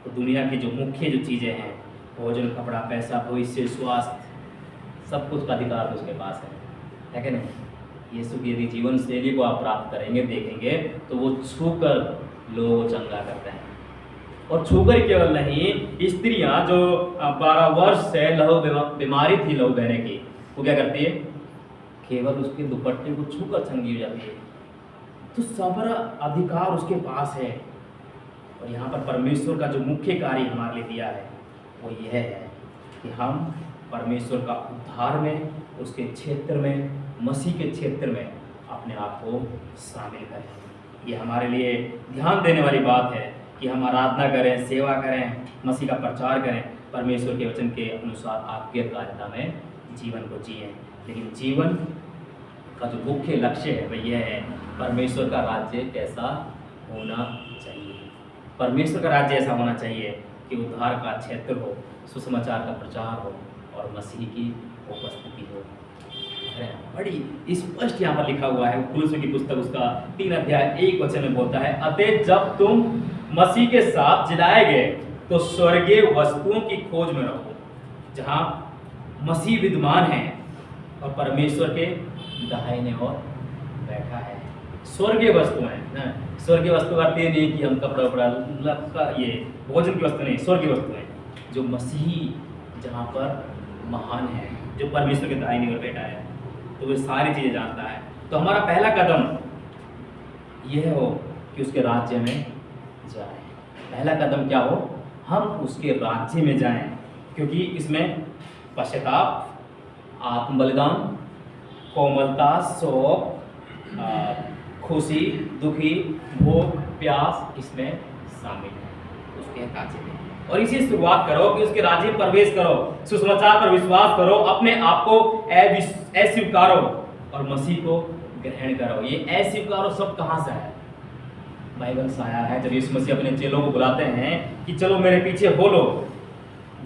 तो दुनिया की जो मुख्य जो चीजें हैं, भोजन, कपड़ा, पैसा, भविष्य, स्वास्थ्य, सब कुछ का अधिकार उसके पास है कि नहीं? यीशु की यदि जीवन शैली को आप प्राप्त करेंगे, देखेंगे, तो वो छूकर लोगों को चंगा करते हैं। और छूकर केवल नहीं, स्त्रियां जो 12 वर्ष से लहू बीमारी थी, लहू बहने की, वो क्या करती है? केवल उसके दुपट्टे को छूकर चंगी हो जाती है। तो सारा अधिकार उसके पास है। और यहाँ पर परमेश्वर का जो मुख्य कार्य हमारे लिए दिया है वो यह है कि हम परमेश्वर का उद्धार में, उसके क्षेत्र में, मसीह के क्षेत्र में अपने आप को शामिल करें। ये हमारे लिए ध्यान देने वाली बात है कि हम आराधना करें, सेवा करें, मसीह का प्रचार करें, परमेश्वर के वचन के अनुसार आज्ञाकारिता में जीवन को जिएं। लेकिन जीवन का जो मुख्य लक्ष्य है वह यह है, परमेश्वर का राज्य कैसा होना चाहिए। परमेश्वर का राज्य ऐसा होना चाहिए कि उद्धार का क्षेत्र हो, सुसमाचार का प्रचार हो और मसीह की उपस्थिति हो। बड़ी स्पष्ट यहाँ पर लिखा हुआ है, कुलुस्सी की पुस्तक उसका 3 अध्याय 1 वचन में बोलता है, अतः जब तुम मसीह के साथ जिलाए गए तो स्वर्गीय वस्तुओं की खोज में रहो, जहाँ मसीह विद्यमान है और परमेश्वर के दाहिने ओर बैठा है। स्वर्गीय वस्तुएं, स्वर्गीय वस्तु का अर्थ ये नहीं कि हम कपड़ा उपड़ा, ये भोजन की वस्तु नहीं, स्वर्गीय वस्तुएं जो मसीह जहाँ पर महान है, जो परमेश्वर के दाहिने ओर बैठा है, तो वे सारी चीज़ें जानता है। तो हमारा पहला कदम यह हो कि उसके राज्य में जाएं। पहला कदम क्या हो? हम उसके राज्य में जाएं, क्योंकि इसमें पश्चाताप, आत्म बलिदान, कोमलता, शोक, खुशी, दुखी, भूख, प्यास इसमें शामिल है उसके राज्य में। और इसी शुरुआत करो कि उसके राज्य में प्रवेश करो, सुसमाचार पर विश्वास करो, अपने आप को अस्वीकारो और मसीह को ग्रहण करो। ये अस्वीकारो शब्द कहाँ से आया? बाइबल से आया है। जब यीशु मसीह अपने चेलों को बुलाते हैं कि चलो मेरे पीछे हो लो,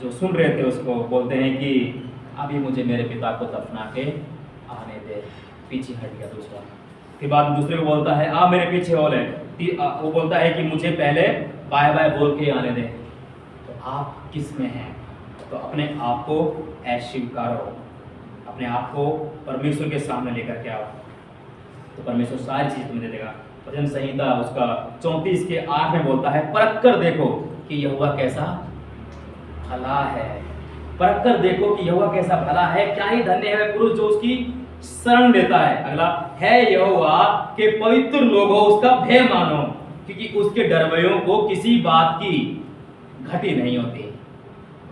जो सुन रहे थे उसको बोलते हैं कि अभी मुझे मेरे पिता को दफना के आने दे। पीछे हट गया दूसरा, फिर बाद दूसरे को बोलता है आप मेरे पीछे हो ले, वो बोलता है कि मुझे पहले बाय बाय बोल के आने दे। तो आप किस में हैं? तो अपने आप को अस्वीकारो, अपने आप को परमेश्वर के सामने लेकर के आओ, तो परमेश्वर सारी चीज़ तुम्हें दे देगा। भजन संहिता उसका 34 के 8 में बोलता है, परख कर देखो कि यहोवा कैसा भला है। परख कर देखो कि यहोवा कैसा भला है, क्या ही धन्य है पुरुष जो उसकी शरण लेता है। अगला है, यहोवा के पवित्र लोग हो उसका भय मानो, क्योंकि उसके डरवैयों को किसी बात की घटी नहीं होती।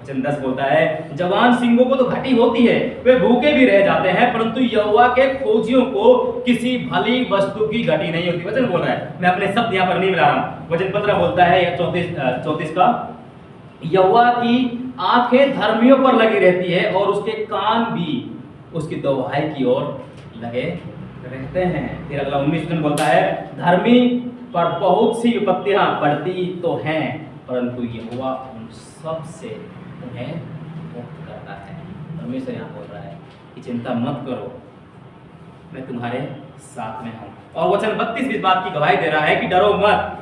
वचन 10 बोलता है, जवान सिंहों को तो घटी होती है, वे भूखे भी रह जाते हैं, परंतु यहोवा के खोजियों को किसी भली वस्तु की घटी नहीं होती। वचन बोल रहा है, मैं अपने शब्द यहाँ पर नहीं मिला रहा हूँ। वचन 15 बोलता है, 34 का, यहोवा की आंखें धर्मियों पर लगी रहती है और उसके कान भी उसकी दुहाई की ओर लगे रहते हैं। फिर अगला 19 में बोलता है, धर्मी पर बहुत सी विपत्तियां पड़ती तो हैं, परंतु यहोवा उन सब से उन्हें मुक्त करता है। परमेश्वर यहाँ बोल रहा है कि चिंता मत करो, मैं तुम्हारे साथ में हूँ। और वचन 32 इस बात की गवाही दे रहा है कि डरो मत।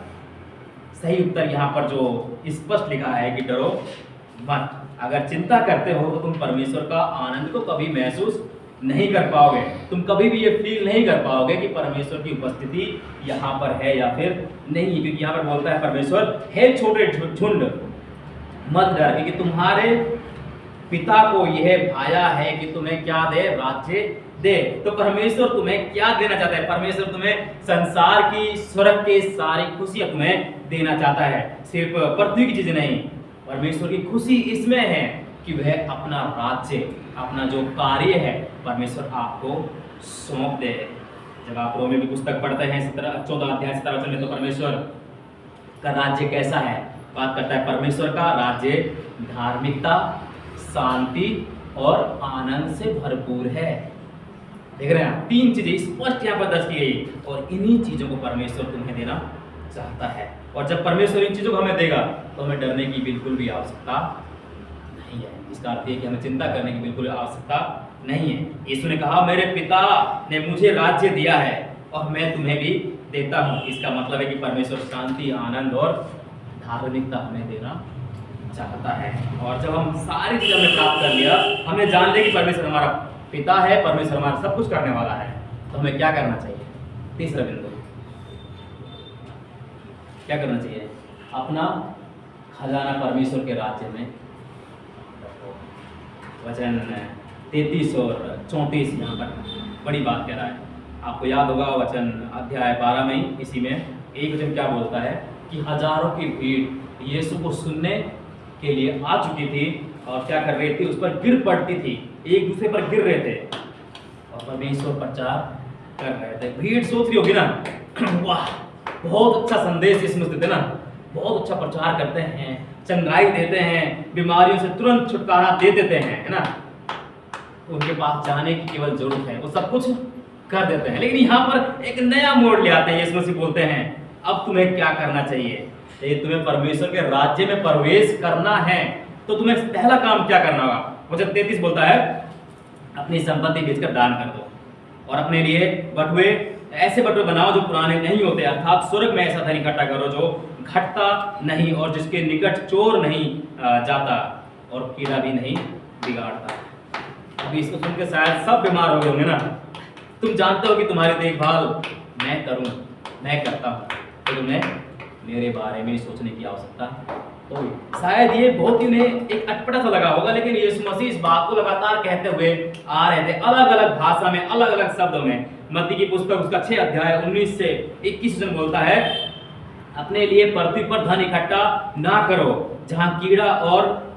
सही उत्तर यहाँ पर जो स्पष्ट लिखा है कि डरो मत। अगर चिंता करते हो तो तुम परमेश्वर का आनंद को कभी महसूस नहीं कर पाओगे। तुम कभी भी ये फील नहीं कर पाओगे कि परमेश्वर की उपस्थिति यहाँ पर है या फिर नहीं, क्योंकि यहाँ पर बोलता है परमेश्वर, हे छोटे झुंड मत डर, क्योंकि तुम्हारे पिता को यह भाया है कि तुम्हें क्या दे, राज्य दे। तो परमेश्वर तुम्हें क्या देना चाहता है? परमेश्वर तुम्हें संसार की, स्वर्ग की सारी खुशियां तुम्हें देना चाहता है, सिर्फ पृथ्वी की चीजें नहीं। परमेश्वर की खुशी इसमें है कि वह अपना राज्य, अपना जो कार्य है, परमेश्वर आपको सौंप दे। जब आप रोमी की पुस्तक पढ़ते हैं 14 अध्याय 17 वचन में, तो परमेश्वर का राज्य कैसा है? बात करता है परमेश्वर का राज्य धार्मिकता, शांति और आनंद से भरपूर है। देख रहे हैं, 3 चीजें स्पष्ट यहाँ पर दर्ज की गई, और इन्हीं चीजों को परमेश्वर तुम्हें देना चाहता है। और जब परमेश्वर इन चीजों को हमें देगा तो हमें डरने की बिल्कुल भी आवश्यकता नहीं है। इसका अर्थ है कि हमें चिंता करने की बिल्कुल आवश्यकता नहीं है। यीशु ने कहा, मेरे पिता ने मुझे राज्य दिया है और मैं तुम्हें भी देता हूँ। इसका मतलब है कि परमेश्वर शांति, आनंद और धार्मिकता हमें देना चाहता है। और जब हम सारी चीजें हमने प्राप्त कर लिया, हमने जान लिया कि परमेश्वर हमारा पिता है, परमेश्वर हमारा सब कुछ करने वाला है, तो हमें क्या करना चाहिए? तीसरा बिंदु, क्या करना चाहिए? अपना खजाना परमेश्वर के राज्य में रखो। वचन 33 और 34 यहाँ पर बड़ी बात कह रहा है। आपको याद होगा वचन अध्याय 12 में ही, इसी में एक वचन क्या बोलता है कि हजारों की भीड़ यीशु को सुनने के लिए आ चुकी थी और क्या कर रही थी? उस पर गिर पड़ती थी, एक दूसरे पर गिर रहे थे और परमेश्वर प्रचार कर रहे थे। भीड़ सोच रही होगी ना, वाह बहुत अच्छा संदेश इसमें देते ना, बहुत अच्छा प्रचार करते हैं, चंगाई देते हैं, बीमारियों से तुरंत छुटकारा दे देते हैं, है ना। उनके पास जाने की केवल जरूरत है, वो सब कुछ कर देते हैं। लेकिन यहाँ पर एक नया मोड़ ले आते हैं। यीशु मसीह बोलते हैं, अब तुम्हें क्या करना चाहिए? यदि तुम्हें परमेश्वर के राज्य में प्रवेश करना है तो तुम्हें पहला काम क्या करना होगा? वचन 33 बोलता है, अपनी संपत्ति बेचकर दान कर दो और अपने लिए बटुए, ऐसे बटुए बनाओ जो पुराने नहीं होते, अर्थात स्वर्ग में ऐसा धन इकट्ठा करो जो घटता नहीं और जिसके निकट चोर नहीं जाता और कीड़ा भी नहीं बिगाड़ता। अभी इसको सुन के शायद सब बीमार हो गए होंगे ना। तुम जानते हो कि तुम्हारी देखभाल मैं करूं, मैं करता हूं, तो तुम्हें मेरे बारे में सोचने की आवश्यकता होगी। शायद ये बहुत ही उन्हें एक अटपटा सा लगा होगा, लेकिन यीशु मसीह इस बात को लगातार कहते हुए आ रहे थे, अलग अलग भाषा में, अलग अलग शब्दों में। मत्ती की पुस्तक उसका 6 अध्याय 19 से 21 वचन बोलता है, अपने लिए पृथ्वी पर धन इकट्ठा ना करो जहाँ कीड़ा और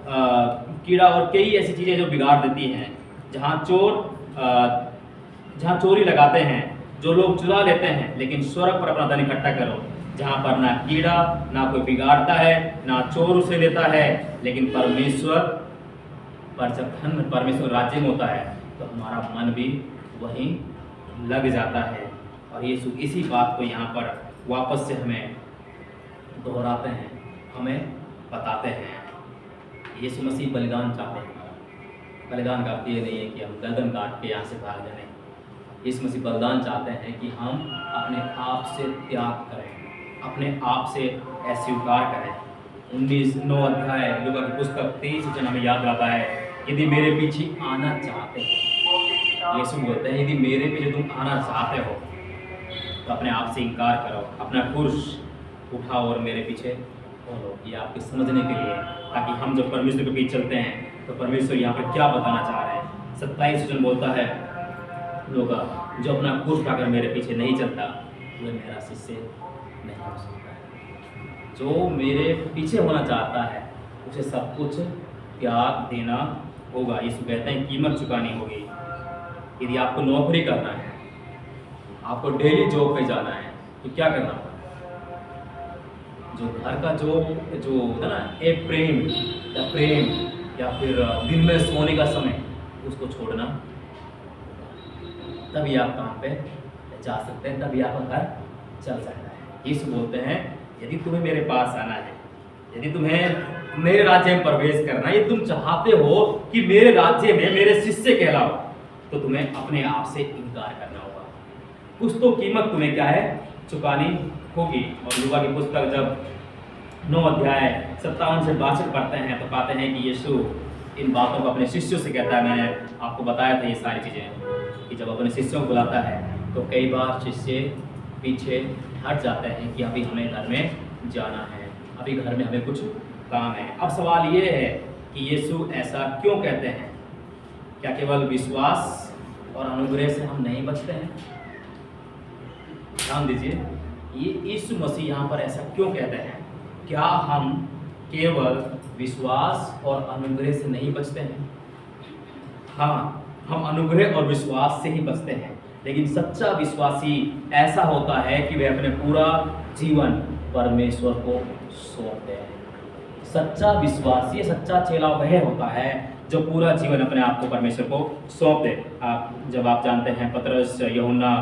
कई ऐसी चीजें जो बिगाड़ देती हैं, जहाँ चोरी लगाते हैं, जो लोग चुरा लेते हैं, लेकिन स्वर्ग पर अपना धन इकट्ठा करो जहाँ पर ना कीड़ा, ना कोई बिगाड़ता है, ना चोर उसे लेता है। लेकिन परमेश्वर पर जब धन परमेश्वर राज्य में होता है तो हमारा मन भी वहीं लग जाता है। और यीशु इसी बात को यहाँ पर वापस से हमें दोहराते हैं, हमें बताते हैं। यीशु मसीह बलिदान चाहते हैं। बलिदान का अर्थ ये नहीं है कि हम गर्दन काट के यहाँ से भाग जाएं। यीशु मसीह बलिदान चाहते हैं कि हम अपने आप से त्याग करें, अपने आप से अस्वीकार करें। 9 अध्याय लूका की पुस्तक 23 वचन हमें याद आता है, यदि मेरे पीछे आना चाहते हो, यीशु बोलते हैं, यदि मेरे पीछे तुम आना चाहते हो तो अपने आप से इनकार करो, अपना क्रूस उठाओ और मेरे पीछे बोलो। ये आपके समझने के लिए, ताकि हम जब परमेश्वर के पीछे चलते हैं तो परमेश्वर यहाँ पर क्या बताना चाह रहे हैं। 27 वचन बोलता है, लोग जो अपना क्रूस उठाकर मेरे पीछे नहीं चलता वह मेरा शिष्य नहीं हो सकता है। जो मेरे पीछे होना चाहता है उसे सब कुछ त्याग देना होगा। यीशु कहते हैं कीमत चुकानी होगी। यदि आपको नौकरी करना है, आपको डेली जॉब पे जाना है, तो क्या करना होगा? जो घर का जो होता है ना, प्रेम या फिर दिन में सोने का समय, उसको छोड़ना, तभी आप काम पे जा सकते हैं, तभी आपका घर चल सकता है। यीशु बोलते हैं यदि तुम्हें मेरे पास आना है, यदि तुम्हें मेरे राज्य में प्रवेश करना है, यदि तुम चाहते हो कि मेरे राज्य में मेरे शिष्य कहलाओ, तो तुम्हें अपने आप से इनकार करना होगा। कुछ तो कीमत तुम्हें क्या है, चुकानी होगी। और लूका की पुस्तक जब 9 अध्याय 57 से 62 पढ़ते हैं तो पाते हैं कि यीशु इन बातों को अपने शिष्यों से कहता है। मैंने आपको बताया था ये सारी चीज़ें कि जब अपने शिष्यों को बुलाता है तो कई बार शिष्य पीछे हट जाते हैं कि अभी हमें घर में जाना है, अभी घर में हमें कुछ काम है। अब सवाल ये है कि यीशु ऐसा क्यों कहते हैं? क्या केवल विश्वास और अनुग्रह से हम नहीं बचते हैं? ध्यान दीजिए, ये यीशु मसीह यहाँ पर ऐसा क्यों कहते हैं? क्या हम केवल विश्वास और अनुग्रह से नहीं बचते हैं? हाँ, हम अनुग्रह और विश्वास से ही बचते हैं, लेकिन सच्चा विश्वासी ऐसा होता है कि वह अपने पूरा जीवन परमेश्वर को सौंप दे। सच्चा विश्वासी, सच्चा चेला वह होता है जो पूरा जीवन अपने आप को परमेश्वर को सौंप दे। जब आप जानते हैं पतरस, यूहन्ना,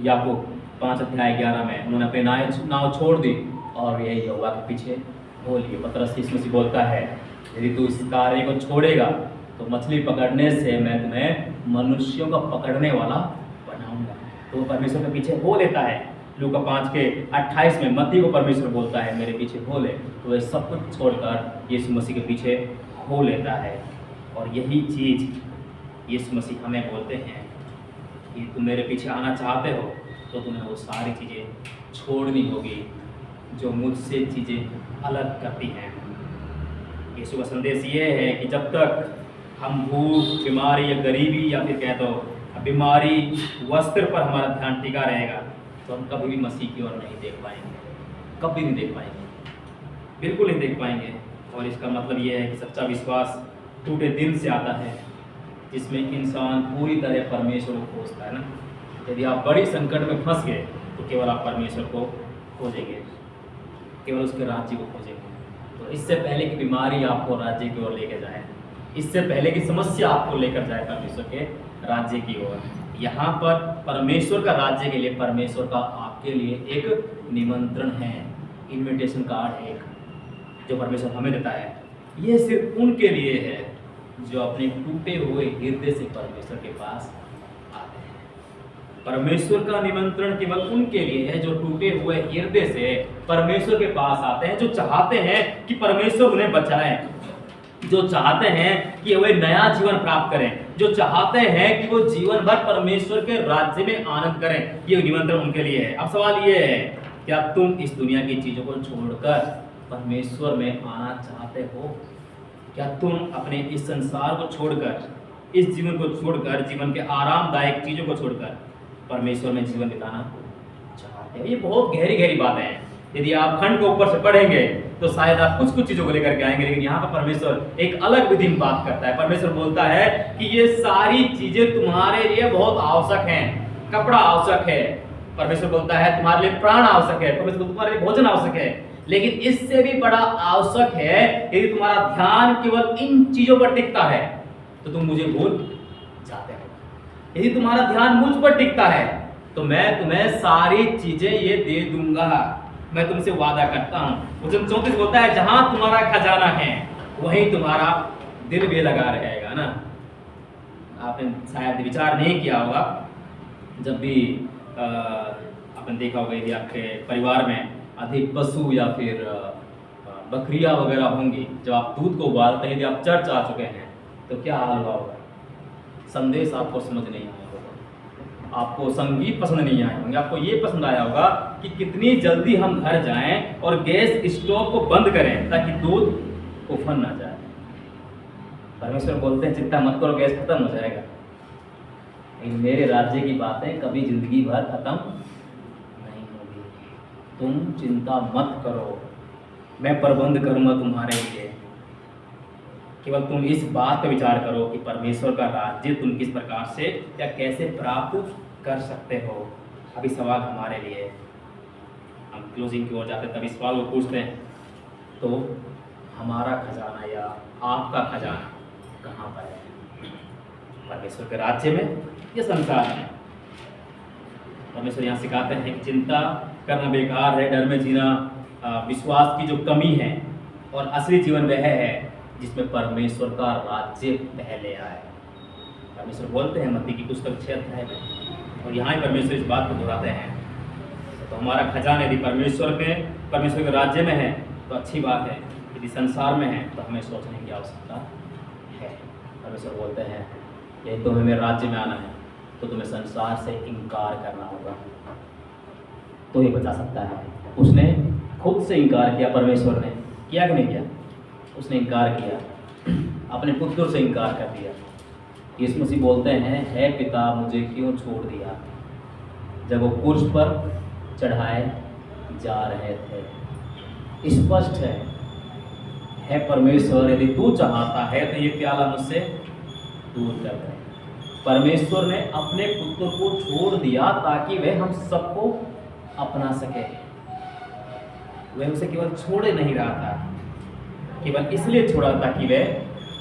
याकूब 5 अध्याय 11 में उन्होंने अपनी नाव छोड़ दी और यही यहोवा के पीछे हो लिए। पतरस यीशु मसीह बोलता है यदि तू इस कार्य को छोड़ेगा तो मछली पकड़ने से मैं तुम्हें मनुष्यों का पकड़ने वाला बनाऊंगा। तो वो परमेश्वर के पीछे हो लेता है। लूका 5 के 28 में मत्ती को परमेश्वर बोलता है मेरे पीछे हो ले, तो वह सब कुछ छोड़कर यीशु मसीह के पीछे हो लेता है। और यही चीज़ यीशु मसीह हमें बोलते हैं कि तुम मेरे पीछे आना चाहते हो तो तुम्हें वो सारी चीज़ें छोड़नी होगी जो मुझसे चीज़ें अलग करती हैं। यीशु का संदेश ये है कि जब तक हम भूख, बीमारी या गरीबी या फिर कह दो बीमारी, वस्त्र पर हमारा ध्यान टिका रहेगा तो हम कभी भी मसीह की ओर नहीं देख पाएंगे, कभी नहीं देख पाएंगे, बिल्कुल नहीं देख पाएंगे। और इसका मतलब ये है कि सच्चा विश्वास टूटे दिल से आता है, जिसमें इंसान पूरी तरह परमेश्वर को खोजता है ना। यदि आप बड़ी संकट में फंस गए तो केवल आप परमेश्वर को खोजेंगे, केवल उसके राज्य को खोजेंगे। तो इससे पहले कि बीमारी आपको राज्य की ओर लेकर जाए, इससे पहले कि समस्या आपको लेकर जाए परमेश्वर के राज्य की ओर, यहाँ पर परमेश्वर का राज्य के लिए परमेश्वर का आपके लिए एक निमंत्रण है, इनविटेशन कार्ड है जो परमेश्वर हमें देता है। ये सिर्फ उनके लिए है जो अपने टूटे हुए हृदय से परमेश्वर के पास आते हैं। परमेश्वर का निमंत्रण केवल उनके लिए है जो टूटे हुए हृदय से परमेश्वर के पास आते हैं, जो चाहते हैं कि परमेश्वर उन्हें बचाए, जो चाहते हैं कि वे नया जीवन प्राप्त करें, जो चाहते हैं कि वो जीवन भर परमेश्वर के राज्य में आनंद करें। ये निमंत्रण उनके लिए है। अब सवाल ये है, क्या तुम इस दुनिया की चीज़ों को छोड़कर परमेश्वर में आना चाहते हो? क्या तुम अपने इस संसार को छोड़कर, इस जीवन को छोड़कर, जीवन के आरामदायक चीज़ों को छोड़कर परमेश्वर में जीवन बिताना चाहते हो? ये बहुत गहरी गहरी बातें हैं। यदि आप खंड को ऊपर से पढ़ेंगे तो शायद आप कुछ चीज़ों को लेकर के आएंगे, लेकिन यहाँ पर परमेश्वर एक अलग विधि में बात करता है। परमेश्वर बोलता है कि ये सारी चीज़ें तुम्हारे लिए बहुत आवश्यक हैं। कपड़ा आवश्यक है, परमेश्वर बोलता है तुम्हारे लिए प्राण आवश्यक है, परमेश्वर तुम्हारे लिए भोजन आवश्यक है, लेकिन इससे भी बड़ा आवश्यक है यदि तुम्हारा ध्यान केवल इन चीज़ों पर टिकता है तो तुम मुझे भूल जाते हो। यदि तुम्हारा ध्यान मुझ पर टिकता है तो मैं तुम्हें सारी चीज़ें ये दे दूंगा, मैं तुमसे वादा करता हूँ। वचन 34 बोलता है जहाँ तुम्हारा खजाना है वहीं तुम्हारा दिल भी लगा रहेगा ना। आपने शायद विचार नहीं किया होगा, जब भी आपने देखा होगा यदि आपके परिवार में अधिक पशु या फिर बकरियां वगैरह होंगी, जब आप दूध को उबालते हैं, यदि आप चर्च आ चुके हैं तो क्या हाल हुआ होगा? संदेश आपको समझ नहीं आया होगा, आपको संगीत पसंद नहीं आए होंगे, आपको ये पसंद आया होगा कि कितनी जल्दी हम घर जाएं और गैस स्टोव को बंद करें ताकि दूध उफन ना जाए। परमेश्वर बोलते हैं चिंता मत करो, गैस खत्म हो जाएगा। लेकिन मेरे राज्य की बातें कभी जिंदगी भर खत्म नहीं होगी। तुम चिंता मत करो, मैं प्रबंध करूंगा तुम्हारे लिए। केवल तुम इस बात पर विचार करो कि परमेश्वर का राज्य तुम किस प्रकार से या कैसे प्राप्त कर सकते हो। अभी सवाल हमारे लिए, हम क्लोजिंग की ओर जाते तभी सवाल वो पूछते हैं, तो हमारा खजाना या आपका खजाना कहाँ पर है? परमेश्वर के राज्य में या संसार में? परमेश्वर यहाँ सिखाते हैं कि चिंता करना बेकार है, डर में जीना विश्वास की जो कमी है, और असली जीवन वह है जिसमें परमेश्वर का राज्य पहले आए। परमेश्वर बोलते हैं मत्ती की पुस्तक 6 अध्याय में, और यहाँ ही परमेश्वर इस बात को दोहराते हैं। तो हमारा खजाना यदि परमेश्वर के राज्य में है तो अच्छी बात है, यदि संसार में है तो हमें सोचने की आवश्यकता है। परमेश्वर बोलते हैं यदि तुम्हें मेरे राज्य में आना है तो तुम्हें संसार से इनकार करना होगा, तो ही बचा सकता है। उसने खुद से इनकार किया, परमेश्वर ने किया कि नहीं किया? उसने इनकार किया, अपने पुत्र से इनकार कर दिया। यीशु मसीह बोलते हैं, है पिता मुझे क्यों छोड़ दिया, जब वो क्रूस पर चढ़ाए जा रहे थे। स्पष्ट है परमेश्वर यदि तू चाहता है तो ये प्याला मुझसे दूर कर दे। परमेश्वर ने अपने पुत्र को छोड़ दिया ताकि वह हम सबको अपना सके। वह उसे केवल छोड़े नहीं रहा था, केवल इसलिए छोड़ा ताकि वह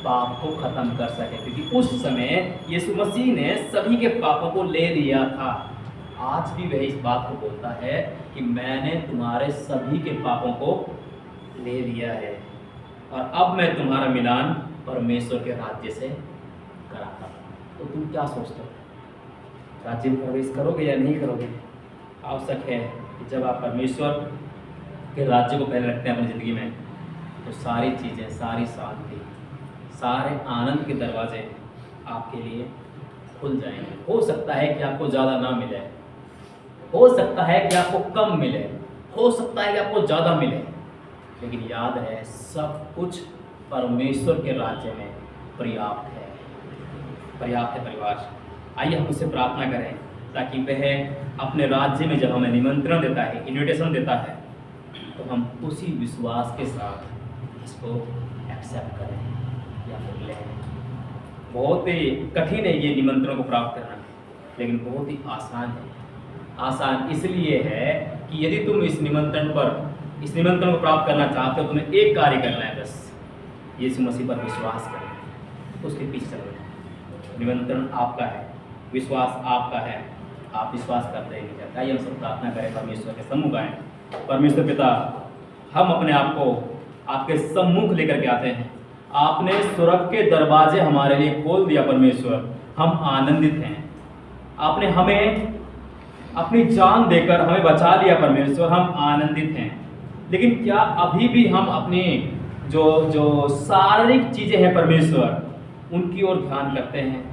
पाप को खत्म कर सके, क्योंकि उस समय यीशु मसीह ने सभी के पापों को ले लिया था। आज भी वह इस बात को बोलता है कि मैंने तुम्हारे सभी के पापों को ले लिया है, और अब मैं तुम्हारा मिलान परमेश्वर के राज्य से कराता हूँ। तो तुम क्या सोचते हो, राज्य में प्रवेश करोगे या नहीं करोगे? आवश्यक है कि जब आप परमेश्वर के राज्य को पहले रखते हैं अपनी ज़िंदगी में, तो सारी चीज़ें, सारी शांति, सारे आनंद के दरवाजे आपके लिए खुल जाएंगे। हो सकता है कि आपको ज़्यादा ना मिले, हो सकता है कि आपको कम मिले, हो सकता है कि आपको ज़्यादा मिले, लेकिन याद है सब कुछ परमेश्वर के राज्य में पर्याप्त है, पर्याप्त है। परिवार, आइए हम उससे प्रार्थना करें ताकि वह अपने राज्य में जब हमें निमंत्रण देता है, इन्विटेशन देता है, तो हम उसी विश्वास के साथ इसको एक्सेप्ट करें या फिर लें। बहुत ही कठिन है ये निमंत्रण को प्राप्त करना, लेकिन बहुत ही आसान है। आसान इसलिए है कि यदि तुम इस निमंत्रण को प्राप्त करना चाहते हो, तुम्हें एक कार्य करना है, बस यीशु मसीह पर विश्वास करें, उसके पीछे चलो। निमंत्रण आपका है, विश्वास आपका है, आप विश्वास करते ही नहीं जाते। आइए हम सब प्रार्थना करें, परमेश्वर के सम्मुख आएँ। परमेश्वर पिता, हम अपने आप को आपके सम्मुख लेकर के आते हैं। आपने स्वर्ग के दरवाजे हमारे लिए खोल दिया परमेश्वर, हम आनंदित हैं। आपने हमें अपनी जान देकर हमें बचा लिया परमेश्वर, हम आनंदित हैं। लेकिन क्या अभी भी हम अपनी जो शारीरिक चीज़ें हैं परमेश्वर, उनकी ओर ध्यान करते हैं?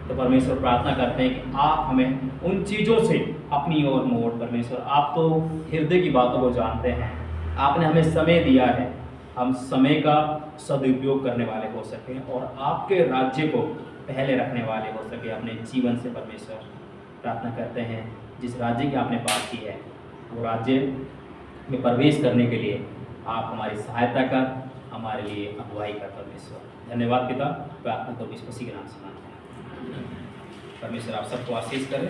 तो परमेश्वर प्रार्थना करते हैं कि आप हमें उन चीज़ों से अपनी ओर मोड़। परमेश्वर, आप तो हृदय की बातों को जानते हैं, आपने हमें समय दिया है, हम समय का सदुपयोग करने वाले हो सकें और आपके राज्य को पहले रखने वाले हो सके अपने जीवन से। परमेश्वर, प्रार्थना करते हैं जिस राज्य की आपने बात की है, वो राज्य में प्रवेश करने के लिए आप हमारी सहायता कर, हमारे लिए अगुवाई कर। परमेश्वर धन्यवाद पिता, प्रार्थना तो इस मसीह के नाम से मांगते हैं। परमेश्वर आप सबको आशीष करें।